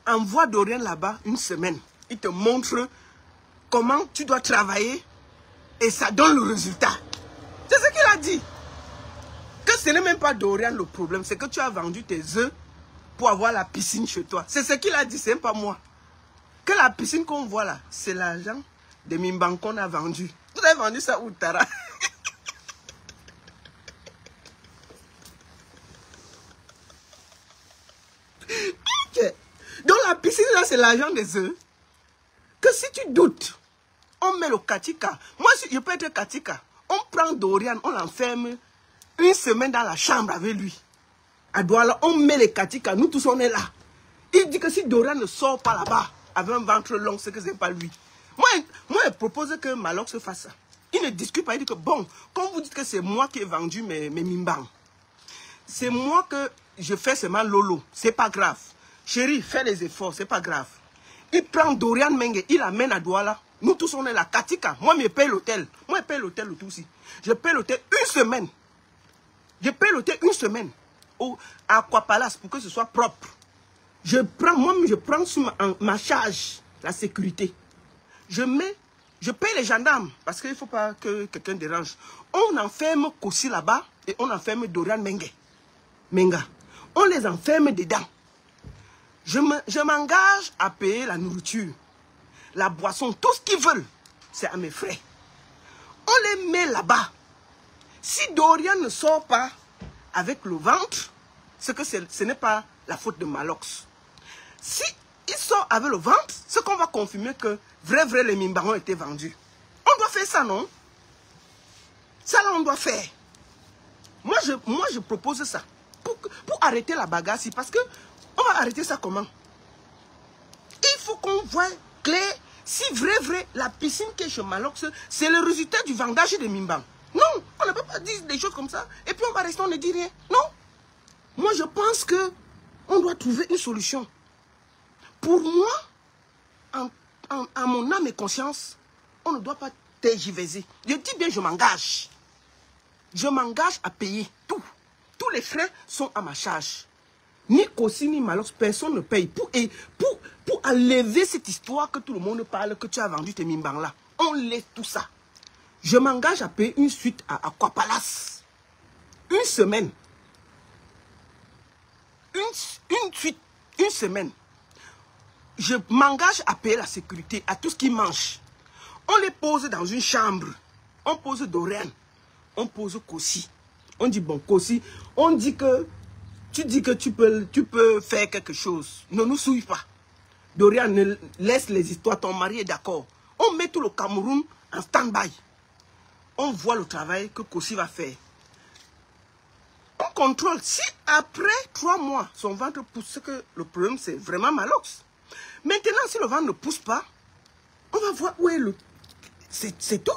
envoie Dorian là-bas une semaine. Il te montre comment tu dois travailler et ça donne le résultat. C'est ce qu'il a dit. Que ce n'est même pas Dorian le problème, c'est que tu as vendu tes œufs pour avoir la piscine chez toi. C'est ce qu'il a dit, c'est même pas moi. Que la piscine qu'on voit là, c'est l'argent de Mimban qu'on a vendu. Vous avez vendu ça où, Tara? Donc la piscine là, c'est l'argent des œufs. Que si tu doutes, on met le katika. Moi, si je peux être katika. On prend Dorian, on l'enferme une semaine dans la chambre avec lui. À Douala, on met les katika. Nous tous, on est là. Il dit que si Dorian ne sort pas là-bas avec un ventre long, c'est que c'est pas lui. Moi, je propose que Malox se fasse ça. Il ne discute pas. Il dit que bon, quand vous dites que c'est moi qui ai vendu mes mimbang, c'est moi que je fais seulement lolo. C'est pas grave. Chérie, fais les efforts, c'est pas grave. Il prend Dorian Mengue, il l'amène à Douala. Nous tous, on est là. Katika, moi, je paye l'hôtel. Moi, je paye l'hôtel tout aussi. Je paye l'hôtel une semaine. Je paye l'hôtel une semaine à Aquapalace pour que ce soit propre. Moi-même, je prends sur ma charge la sécurité. Je paye les gendarmes parce qu'il ne faut pas que quelqu'un dérange. On enferme Kossi là-bas et on enferme Dorian Menga. On les enferme dedans. Je m'engage à payer la nourriture, la boisson, tout ce qu'ils veulent. C'est à mes frais. On les met là-bas. Si Dorian ne sort pas avec le ventre, c'est que ce n'est pas la faute de Malox. Si il sort avec le ventre, c'est qu'on va confirmer que vrai, les mimbars ont été vendus. On doit faire ça, non? Ça, là, on doit faire. Moi, je propose ça. Pour arrêter la bagarre, parce que on va arrêter ça comment? Il faut qu'on voit clair si vrai, la piscine qui est chez Malox, c'est le résultat du vendage des mimbars. Non, on ne peut pas dire des choses comme ça. Et puis on va rester, on ne dit rien. Non. Moi, je pense que on doit trouver une solution. Pour moi, à mon âme et conscience, on ne doit pas tergiverser. Je dis bien, je m'engage. Je m'engage à payer tout. Tous les frais sont à ma charge. Ni Kossi, ni Malox, personne ne paye. Pour enlever cette histoire que tout le monde parle, que tu as vendu tes mimbans là. On laisse tout ça. Je m'engage à payer une suite à Aquapalace. Une semaine. Une suite. Une semaine. Je m'engage à payer la sécurité à tout ce qu'ils mangent. On les pose dans une chambre. On pose Dorian. On pose Kossi. On dit, bon, Kossi, on dit que tu dis que tu peux faire quelque chose. Ne nous souille pas. Dorian, laisse les histoires. Ton mari est d'accord. On met tout le Cameroun en stand-by. On voit le travail que Kossi va faire. On contrôle. Si après 3 mois, son ventre pousse, que le problème, c'est vraiment Malox. Maintenant, si le ventre ne pousse pas, on va voir où est le... C'est tout.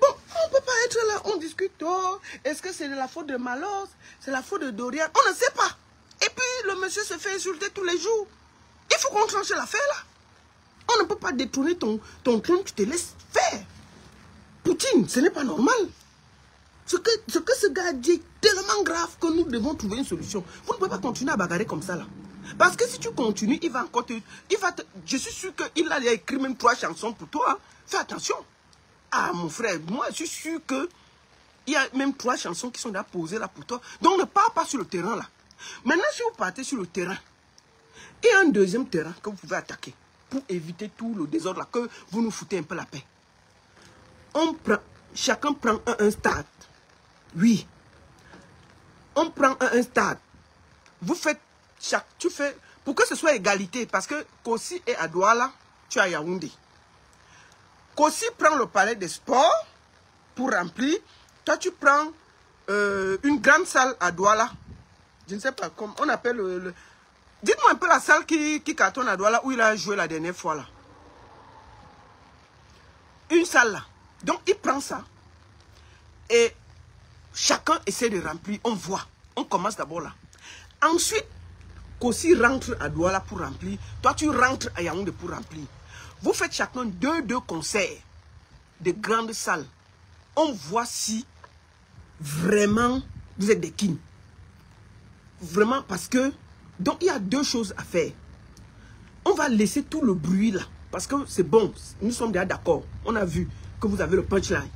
Bon, on ne peut pas être là, on discute. Oh, est-ce que c'est de la faute de Malox? C'est la faute de Dorian? On ne sait pas. Et puis, le monsieur se fait insulter tous les jours. Il faut qu'on tranche l'affaire là. On ne peut pas détourner ton trône, tu te laisses faire. Poutine, ce n'est pas normal. Ce que ce gars dit est tellement grave que nous devons trouver une solution. Vous ne pouvez pas continuer à bagarrer comme ça là. Parce que si tu continues, il va encore te... je suis sûr qu'il a écrit même 3 chansons pour toi. Hein. Fais attention. Ah mon frère, moi je suis sûr qu'il y a même 3 chansons qui sont déjà posées là pour toi. Donc ne pars pas sur le terrain là. Maintenant si vous partez sur le terrain, il y a un deuxième terrain que vous pouvez attaquer. Pour éviter tout le désordre là, que vous nous foutez un peu la paix. Chacun prend un stade. Oui. On prend un stade. Vous faites tu fais, pour que ce soit égalité, parce que Kossi est à Douala, tu es à Yaoundé. Kossi prend le palais des sports pour remplir. Toi, tu prends une grande salle à Douala. Je ne sais pas comment on appelle le... Dites-moi un peu la salle qui cartonne à Douala où il a joué la dernière fois là. Une salle là. Donc, il prend ça. Et chacun essaie de remplir. On voit. On commence d'abord là. Ensuite, Kossi rentre à Douala pour remplir. Toi, tu rentres à Yaoundé pour remplir. Vous faites chacun deux concerts de grandes salles. On voit si vraiment vous êtes des kings. Vraiment parce que... Donc, il y a deux choses à faire. On va laisser tout le bruit là. Parce que c'est bon. Nous sommes déjà d'accord. On a vu que vous avez le punchline.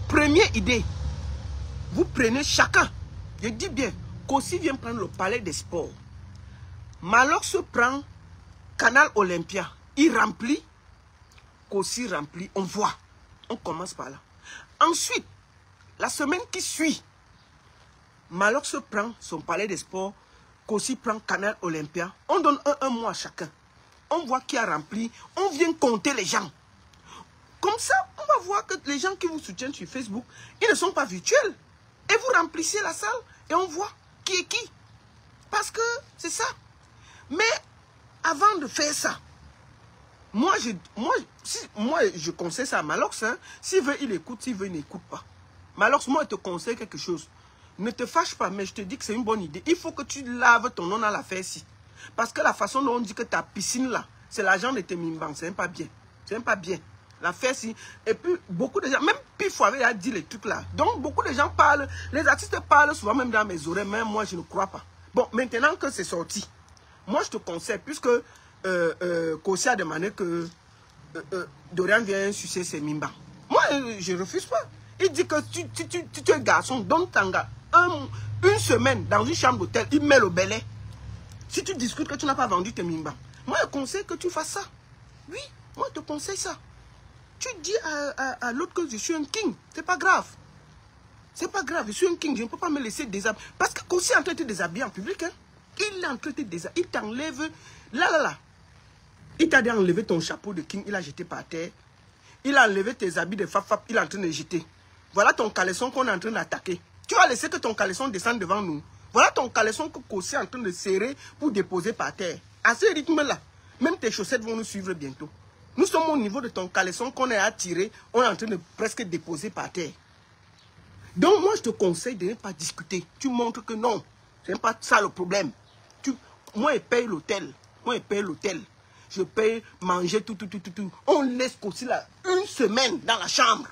Première idée. Vous prenez chacun. Je dis bien. Kossi vient prendre le palais des sports. Malox se prend Canal Olympia. Il remplit. Kossi remplit. On voit. On commence par là. Ensuite, la semaine qui suit, Malox se prend son palais des sports. Kossi prend Canal Olympia. On donne un mois à chacun. On voit qui a rempli. On vient compter les gens. Comme ça, on va voir que les gens qui vous soutiennent sur Facebook, ils ne sont pas virtuels. Et vous remplissez la salle et on voit qui est qui. Parce que c'est ça. Mais avant de faire ça, moi je conseille ça à Malox. Hein. S'il veut, il écoute. S'il veut, il n'écoute pas. Malox, moi, je te conseille quelque chose. Ne te fâche pas, mais je te dis que c'est une bonne idée. Il faut que tu laves ton nom dans l'affaire-ci. Parce que la façon dont on dit que ta piscine là, c'est l'argent de tes mimbans. C'est même pas bien. C'est même pas bien. L'affaire-ci. Et puis, beaucoup de gens, même Pif avait dit les trucs là. Donc, beaucoup de gens parlent. Les artistes parlent souvent même dans mes oreilles. Mais moi, je ne crois pas. Bon, maintenant que c'est sorti, moi, je te conseille, puisque Kossi a demandé que Dorian vienne sucer ses mimbans. Moi, je ne refuse pas. Il dit que tu es garçon, donne Tanga. Une semaine dans une chambre d'hôtel, il met le belai. Si tu discutes que tu n'as pas vendu tes mimbans, moi je conseille que tu fasses ça. Oui, moi je te conseille ça. Tu dis à l'autre que je suis un king, c'est pas grave. C'est pas grave, je suis un king, je ne peux pas me laisser déshabiller. Parce que Kossi est en train de te déshabiller en public. Hein. Il est en train de te déshabiller, il t'enlève. Là. Il t'a enlevé ton chapeau de king, il a jeté par terre. Il a enlevé tes habits de fap, il est en train de jeter. Voilà ton caleçon qu'on est en train d'attaquer. Tu vas laisser que ton caleçon descende devant nous. Voilà ton caleçon que Kossi est en train de serrer pour déposer par terre. À ce rythme-là, même tes chaussettes vont nous suivre bientôt. Nous sommes au niveau de ton caleçon qu'on est attiré, on est en train de presque déposer par terre. Donc moi je te conseille de ne pas discuter. Tu montres que non, ce n'est pas ça le problème. Moi je paye l'hôtel. Je paye manger tout. On laisse Kossi là une semaine dans la chambre.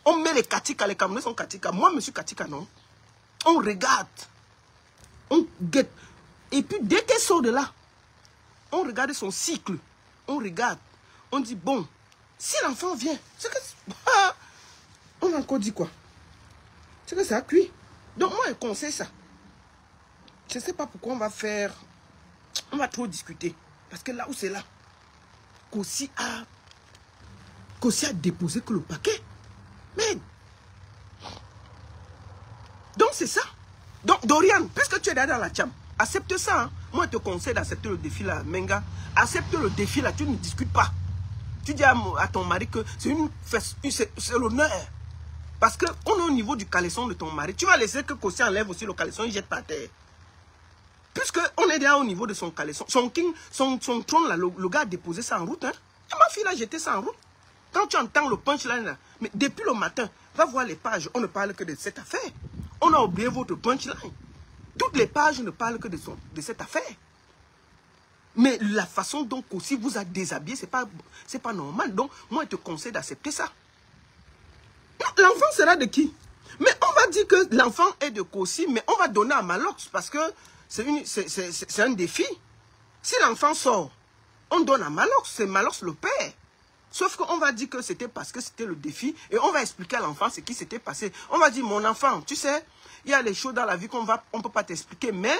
On met les Katika, les Camerounais sont Katika. Moi, monsieur Katika, non. On regarde. On guette. Et puis, dès qu'elle sort de là, on regarde son cycle. On regarde. On dit, bon, si l'enfant vient, c'est que... on a encore dit quoi? C'est que ça a cuit. Donc, moi, je conseille ça. Je ne sais pas pourquoi on va faire... On va trop discuter. Parce que là où c'est là, Kossi a déposé que le paquet. Mais, donc c'est ça. Donc Dorian, puisque tu es là dans la chambre, accepte ça. Hein. Moi je te conseille d'accepter le défi là, Menga. Accepte le défi là, tu ne discutes pas. Tu dis à ton mari que c'est l'honneur. Parce qu'on est au niveau du caleçon de ton mari. Tu vas laisser que Kossi enlève aussi le caleçon et jette par terre. Puisqu'on est déjà au niveau de son caleçon. Son trône là, le gars a déposé ça en route. Hein. Et ma fille a jeté ça en route. Quand tu entends le punchline là, mais depuis le matin, va voir les pages, on ne parle que de cette affaire. On a oublié votre punchline. Toutes les pages ne parlent que de cette affaire. Mais la façon dont Kossi vous a déshabillé, c'est pas normal. Donc, moi, je te conseille d'accepter ça. L'enfant sera de qui? Mais on va dire que l'enfant est de Kossi, mais on va donner à Malox parce que c'est un défi. Si l'enfant sort, on donne à Malox, c'est Malox le père. Sauf qu'on va dire que c'était parce que c'était le défi et on va expliquer à l'enfant ce qui s'était passé. On va dire, mon enfant, tu sais, il y a des choses dans la vie qu'on ne peut pas t'expliquer, mais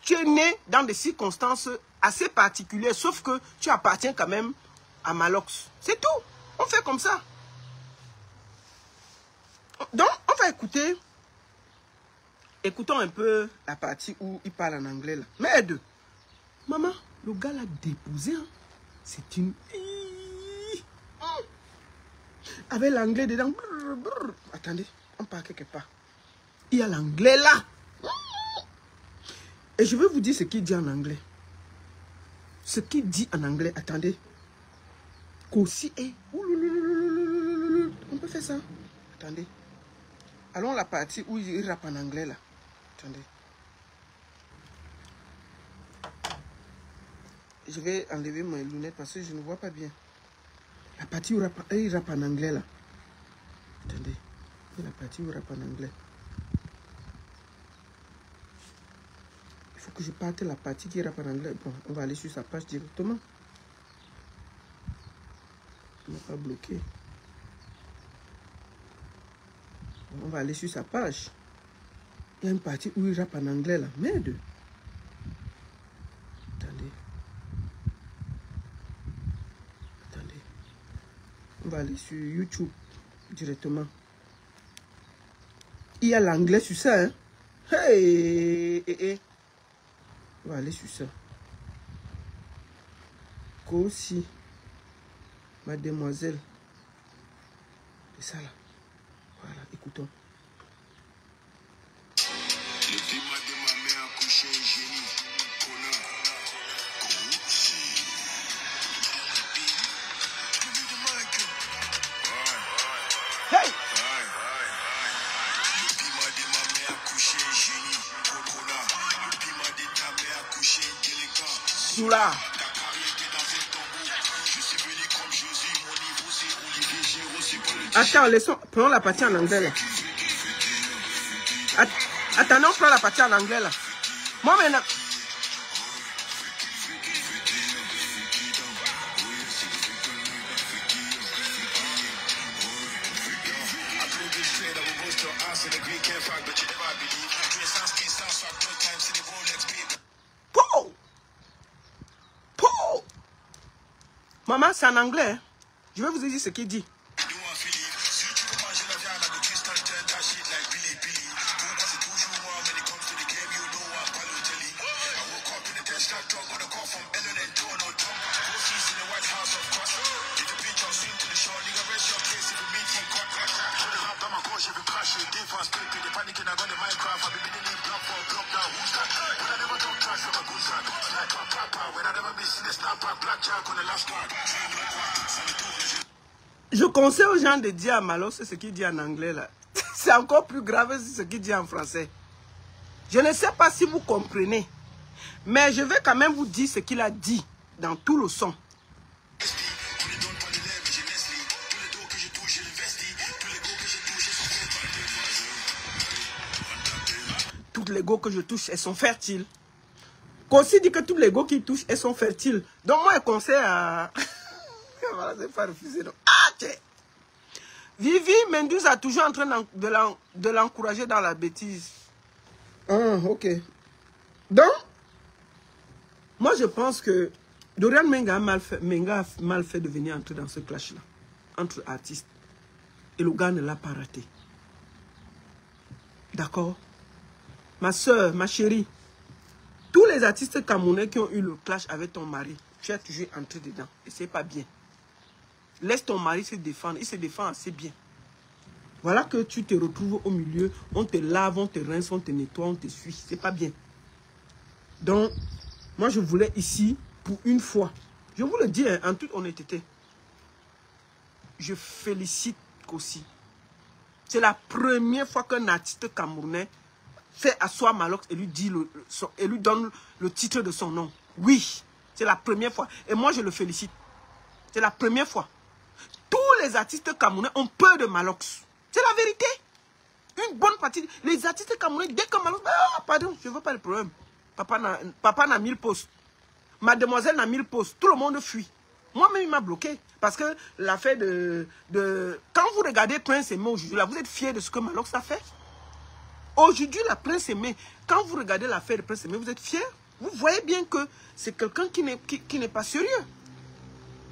tu es né dans des circonstances assez particulières, sauf que tu appartiens quand même à Malox. C'est tout. On fait comme ça. Donc, on va écouter. Écoutons un peu la partie où il parle en anglais là. Mais maman, le gars l'a déposé. Hein. C'est une... Avec l'anglais dedans. Attendez, on part quelque part. Il y a l'anglais là. Et je vais vous dire ce qu'il dit en anglais. Ce qu'il dit en anglais, attendez. Kosi est... On peut faire ça. Attendez. Allons à la partie où il rappe en anglais là. Attendez. Je vais enlever mes lunettes parce que je ne vois pas bien. La partie où il rappe en anglais là. Attendez. La partie où il rappe en anglais. Il faut que je parte la partie qui rappe en anglais. Bon, on va aller sur sa page directement. On n'a pas bloqué. Bon, on va aller sur sa page. Il y a une partie où il rappe en anglais là. Merde. Attendez. Attendez. On va aller sur YouTube directement. Il y a l'anglais sur ça, hein. Hey. On va aller sur ça. Kosi. Mademoiselle. C'est ça là. Voilà, écoutons. Le piment de ma mère a couché un génie. Connard. Hey! Le piment de ma mère a couché un génie. Connard. Le piment de ta mère a couché un délinquant. Soula. Ta carrière était dans un tombeau. Je suis venu comme Jésus. Mon niveau c'est Olivier Giraud. C'est pas le Attends, laissons, prenons la partie en anglais là. Attends, on prend la partie en anglais là. Moi maintenant. Pow! Pow! Maman, c'est en anglais. Hein? Je vais vous dire ce qu'il dit. Je conseille aux gens de dire à Malox ce qu'il dit en anglais là. C'est encore plus grave que ce qu'il dit en français. Je ne sais pas si vous comprenez. Mais je vais quand même vous dire ce qu'il a dit dans tout le son. Toutes les go que je touche, elles sont fertiles. Kosi dit que toutes les go qu'il touche, elles sont fertiles. Donc moi, je conseille à... Voilà, c'est pas refusé. Donc. Ah, tiens. Vivi Mendouz a toujours en train de l'encourager dans la bêtise. Ah, ok. Donc, moi, je pense que Dorian Menga a mal fait de venir entrer dans ce clash-là, entre artistes. Et le gars ne l'a pas raté. D'accord? Ma soeur, ma chérie, tous les artistes camerounais qui ont eu le clash avec ton mari, tu as toujours entré dedans. Et c'est pas bien. Laisse ton mari se défendre. Il se défend assez bien. Voilà que tu te retrouves au milieu. On te lave, on te rince, on te nettoie, on te suit. C'est pas bien. Donc, moi, je voulais ici, pour une fois, je vous le dis hein, en toute honnêteté, je félicite Kosi. C'est la première fois qu'un artiste camerounais fait asseoir Malox et lui donne le titre de son nom. Oui, c'est la première fois. Et moi, je le félicite. C'est la première fois. Tous les artistes camerounais ont peur de Malox. C'est la vérité. Une bonne partie. Les artistes camerounais, dès que Malox... Ah, pardon, je ne veux pas le problème. Papa n'a 1000 postes. Mademoiselle n'a 1000 postes. Tout le monde fuit. Moi-même, il m'a bloqué. Parce que l'affaire de... Quand vous regardez Prince Aimé aujourd'hui, là, vous êtes fiers de ce que Malox a fait? Aujourd'hui, la Prince Aimé, quand vous regardez l'affaire de Prince Aimé, vous êtes fiers? Vous voyez bien que c'est quelqu'un qui n'est pas sérieux.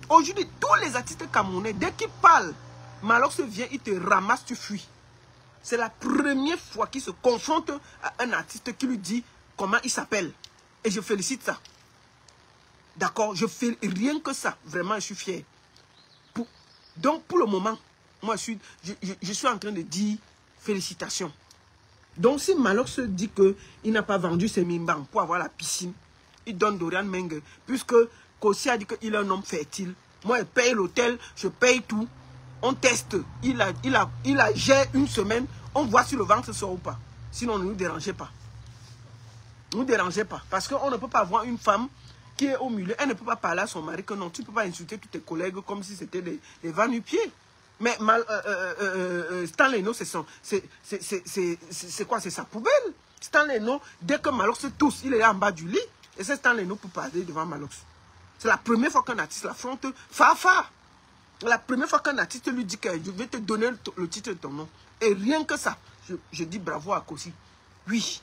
Aujourd'hui, tous les artistes camerounais, dès qu'ils parlent, Malox vient, il te ramasse, tu fuis. C'est la première fois qu'il se confronte à un artiste qui lui dit comment il s'appelle. Et je félicite ça. D'accord, je fais rien que ça. Vraiment, je suis fier. Donc, pour le moment, moi, je suis en train de dire félicitations. Donc, si Malox dit qu'il n'a pas vendu ses mimbans pour avoir la piscine, il donne Dorian Menge. Puisque Kossi a dit qu'il est un homme fertile. Moi, je paye l'hôtel, je paye tout. On teste. Il a géré une semaine. On voit si le ventre sort ou pas. Sinon, ne nous dérangez pas. Ne nous dérangez pas. Parce qu'on ne peut pas avoir une femme qui est au milieu. Elle ne peut pas parler à son mari que non, tu ne peux pas insulter tous tes collègues comme si c'était des va-nu-pieds. Mais Stan Leno, c'est quoi? C'est sa poubelle. Stan Leno, dès que Malox tousse, il est là en bas du lit. Et c'est Stan Leno pour parler devant Malox. C'est la première fois qu'un artiste l'affronte. Fafa. La première fois qu'un artiste lui dit que je vais te donner le titre de ton nom. Et rien que ça, je dis bravo à Kossi. Oui.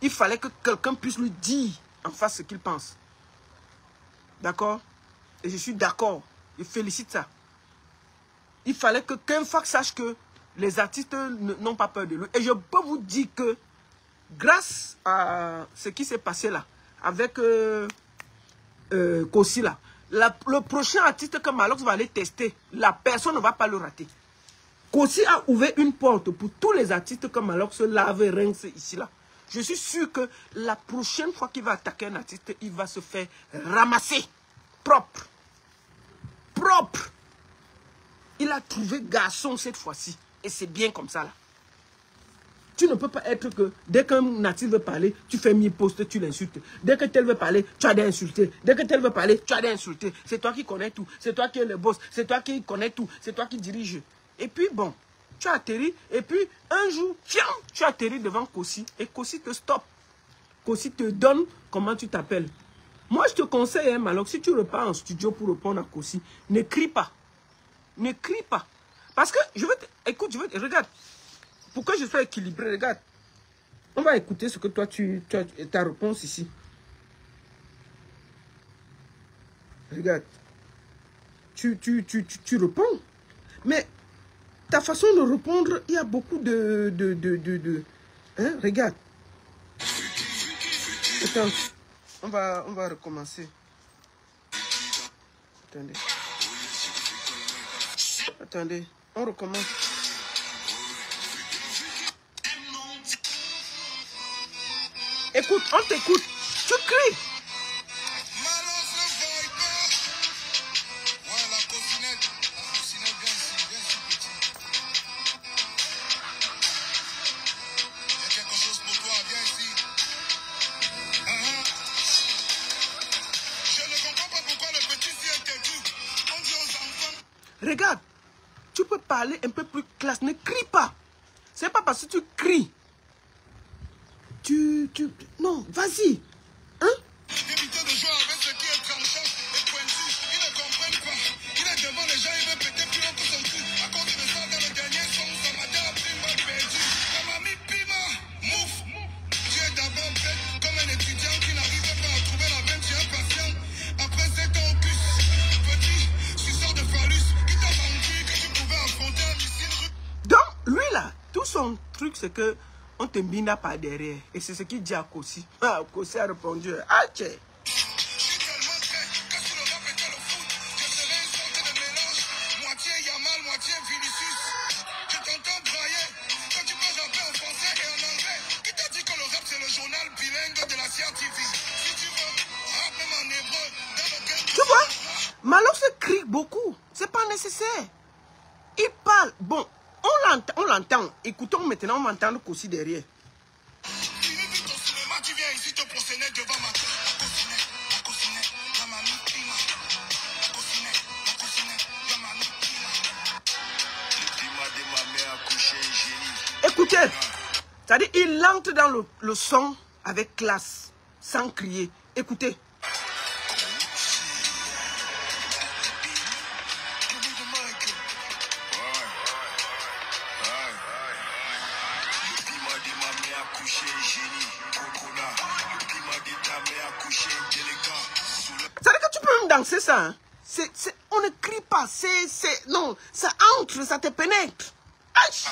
Il fallait que quelqu'un puisse lui dire en face ce qu'il pense. D'accord? Et je suis d'accord. Je félicite ça. Il fallait que Kenfak sache que les artistes n'ont pas peur de lui. Et je peux vous dire que grâce à ce qui s'est passé là, avec Kossi là, le prochain artiste que Malox va aller tester, la personne ne va pas le rater. Kossi a ouvert une porte pour tous les artistes que Malox lave et rince ici là. Je suis sûr que la prochaine fois qu'il va attaquer un artiste, il va se faire ramasser. Propre. Propre. Il a trouvé garçon cette fois-ci. Et c'est bien comme ça là. Tu ne peux pas être que dès qu'un artiste veut parler, tu fais mi-poste, tu l'insultes. Dès que tel veut parler, tu as d'insulter. Dès que tel veut parler, tu as d'insulter. C'est toi qui connais tout. C'est toi qui es le boss. C'est toi qui connais tout. C'est toi qui dirige. Et puis bon, tu atterris. Et puis un jour, tiens, tu atterris devant Kossi. Et Kossi te stoppe. Kossi te donne comment tu t'appelles. Moi, je te conseille, hein, Malox, si tu repars en studio pour répondre à Kossi, ne crie pas. Ne crie pas. Parce que je veux écoute, regarde. Pourquoi je sois équilibré, regarde. On va écouter ce que toi, ta réponse ici. Regarde. Tu réponds. Mais ta façon de répondre, il y a beaucoup hein, regarde. Attends. On va recommencer. Attendez. Attendez. On recommence. Écoute, on t'écoute. Tu cries. Regarde, tu peux parler un peu plus classe, ne crie pas. C'est pas parce que tu cries. Non, vas-y. Hein? Débuter de jouer avec ce qui est tranchant et pointu. Ils ne comprennent pas. Il est devant les gens, il veut péter plus haut que son cul. À cause de ça, dans le dernier son, ça m'a déjà pris une balle perdue. La mamie Pima, mouf. Tu es d'abord bête comme un étudiant qui n'arrive pas à trouver la veine, tu es patient. Après 7 ans au bus, petit, suceur de phallus, qui t'a menti que tu pouvais affronter un missile. Donc, lui là, tout son truc, c'est que on te mbina par derrière. Et c'est ce qu'il dit à Kossi. Ah, Kossi a répondu. Ah, tiens. Je suis tellement prêt que si le rap était le foot, je serais une sorte de mélange. Moitié Yamal, moitié Vinicius. Je t'entends brailler quand tu peux rapper en français et en anglais. Qui t'a dit que le rap c'est le journal bilingue de la CRTV? Si tu veux, rap même en hébreu, dans lequel Tu vois, Malox crie beaucoup. C'est pas nécessaire. Il parle. Bon, on l'entend. Écoutons maintenant, on va entendre Kossi derrière. Finis vite ton cinéma, tu viens ici te procéder devant ma tête. La cocinette, la mamie Pima. La cocinette, la mamie Pima. Le Pima de ma mère a couché un génie. Écoutez, c'est-à-dire il entre dans le son avec classe, sans crier. Écoutez. C'est-à-dire que tu peux même danser ça. Hein? On ne crie pas. Non, ça entre, ça te pénètre. Aïe.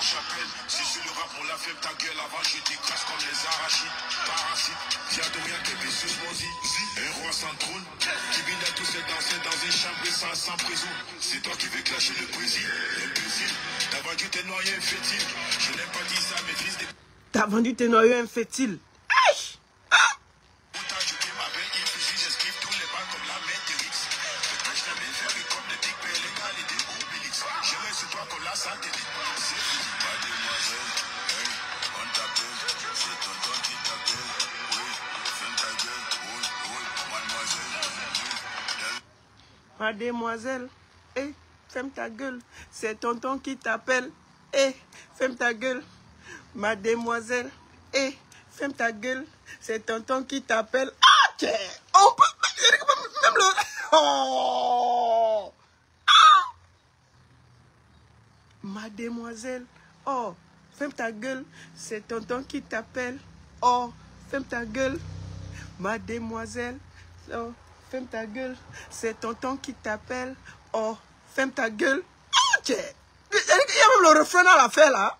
la chapelle. Si sur le rap on l'a fait ta gueule avant, je t'écrase comme les arachides. Parasites, y'a de rien que des susmosis. Un roi sans trône, qui vient à tous ces danser dans une chambre sans prison. C'est toi qui veux clasher le Brésil, l'imbécile. T'as vendu tes noyaux infertiles. Je n'ai pas dit ça, mes fils de... T'as vendu tes noyaux infertiles. Aïe! Mademoiselle, eh, ferme ta gueule, c'est tonton qui t'appelle, eh, ferme ta gueule. Mademoiselle, eh, ferme ta gueule, c'est tonton qui t'appelle. Ah, tiens, on peut même le... Oh, ah. Mademoiselle, oh, ferme ta gueule, c'est tonton qui t'appelle. Oh, ferme ta gueule. Mademoiselle, oh, ferme ta gueule, c'est tonton qui t'appelle. Oh, ferme ta gueule. Ah, tiens, il y a même le refrain dans l'affaire là.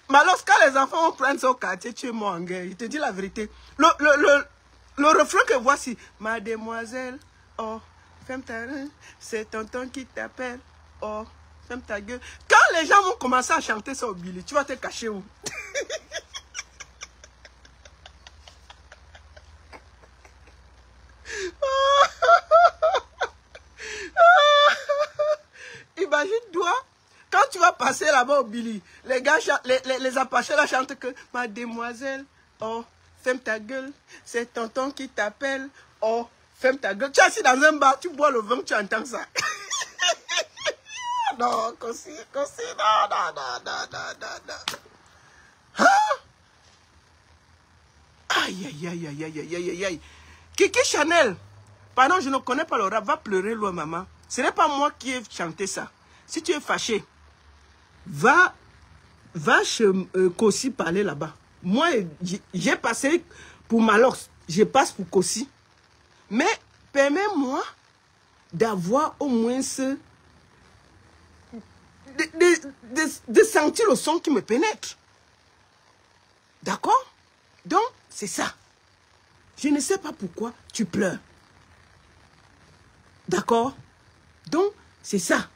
Mais lorsque les enfants vont prendre son quartier, tu es mort en guerre. Il te dit la vérité. Le refrain que voici. Mademoiselle, oh, ferme ta gueule, c'est tonton qui t'appelle. Oh, ferme ta gueule. Quand les gens vont commencer à chanter ça au Billy, tu vas te cacher où? Imagine-toi, quand tu vas passer là-bas au Billy, les gars, les Apachés là chantent que Mademoiselle, oh, ferme ta gueule, c'est tonton qui t'appelle, oh, ferme ta gueule. Tu es assis dans un bar, tu bois le vin, tu entends ça. Non, Kossi, non. Hein? Aïe, aïe, aïe, aïe, aïe, aïe, aïe, aïe. Kiki Chanel, pardon, je ne connais pas le rap, va pleurer loin, maman. Ce n'est pas moi qui ai chanté ça. Si tu es fâché, va chez Kossi parler là-bas. Moi, j'ai passé pour Malox, je passe pour Kossi. Mais permets-moi d'avoir au moins de sentir le son qui me pénètre. D'accord? Donc, c'est ça. Je ne sais pas pourquoi tu pleures. D'accord? Donc, c'est ça.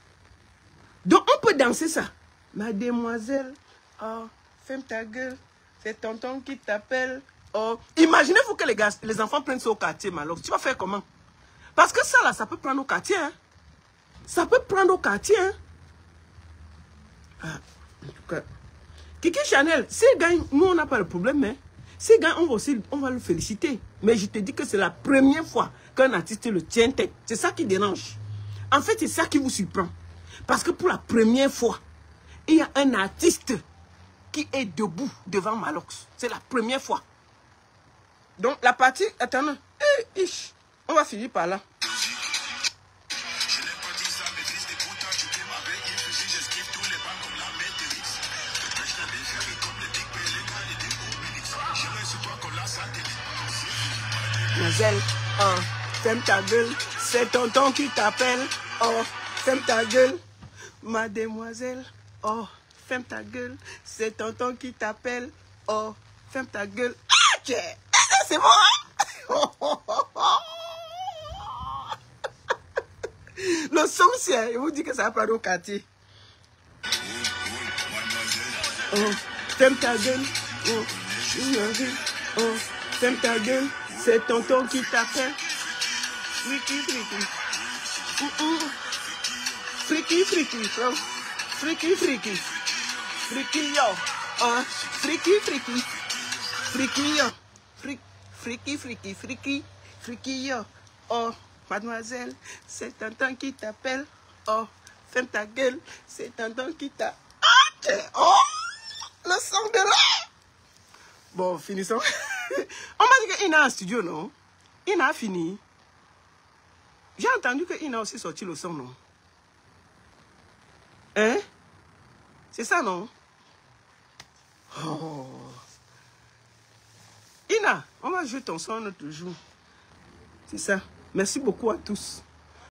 Donc, on peut danser ça. Mademoiselle, oh, ferme ta gueule. C'est tonton qui t'appelle. Oh, imaginez-vous que les enfants prennent ça au quartier, Malox. Tu vas faire comment? Parce que ça, là, ça peut prendre au quartier. Hein? Ça peut prendre au quartier. Hein? Ah, en tout cas. Kiki Chanel, s'il gagne, nous, on n'a pas de problème. Hein? S'il gagne, on va le féliciter. Mais je te dis que c'est la première fois qu'un artiste le tient tête. C'est ça qui dérange. En fait, c'est ça qui vous surprend. Parce que pour la première fois, il y a un artiste qui est debout devant Malox. C'est la première fois. Donc, la partie... Attends, on va finir par là. Mademoiselle, oh, ferme ta gueule, c'est tonton qui t'appelle. Oh, ferme ta gueule. Mademoiselle, oh, ferme ta gueule, c'est tonton qui t'appelle. Oh, ferme ta gueule. Ah, c'est bon, hein? Le son, c'est, je vous dis que ça va prendre au quartier. Oh, ferme ta gueule. Oh, oh, ferme ta gueule. C'est tonton qui t'appelle. Friki. Friki yo. Oh, friki yo. Friki yo. Oh, mademoiselle, c'est tonton qui t'appelle. Oh, ferme ta gueule. C'est tonton qui t'a... Oh, le son de là. Bon, finissons. On m'a dit qu'Ina a un studio, non? Ina a fini. J'ai entendu que Ina a aussi sorti le son, non? Hein? C'est ça, non? Oh. Ina, on va jouer ton son un autre jour. C'est ça. Merci beaucoup à tous.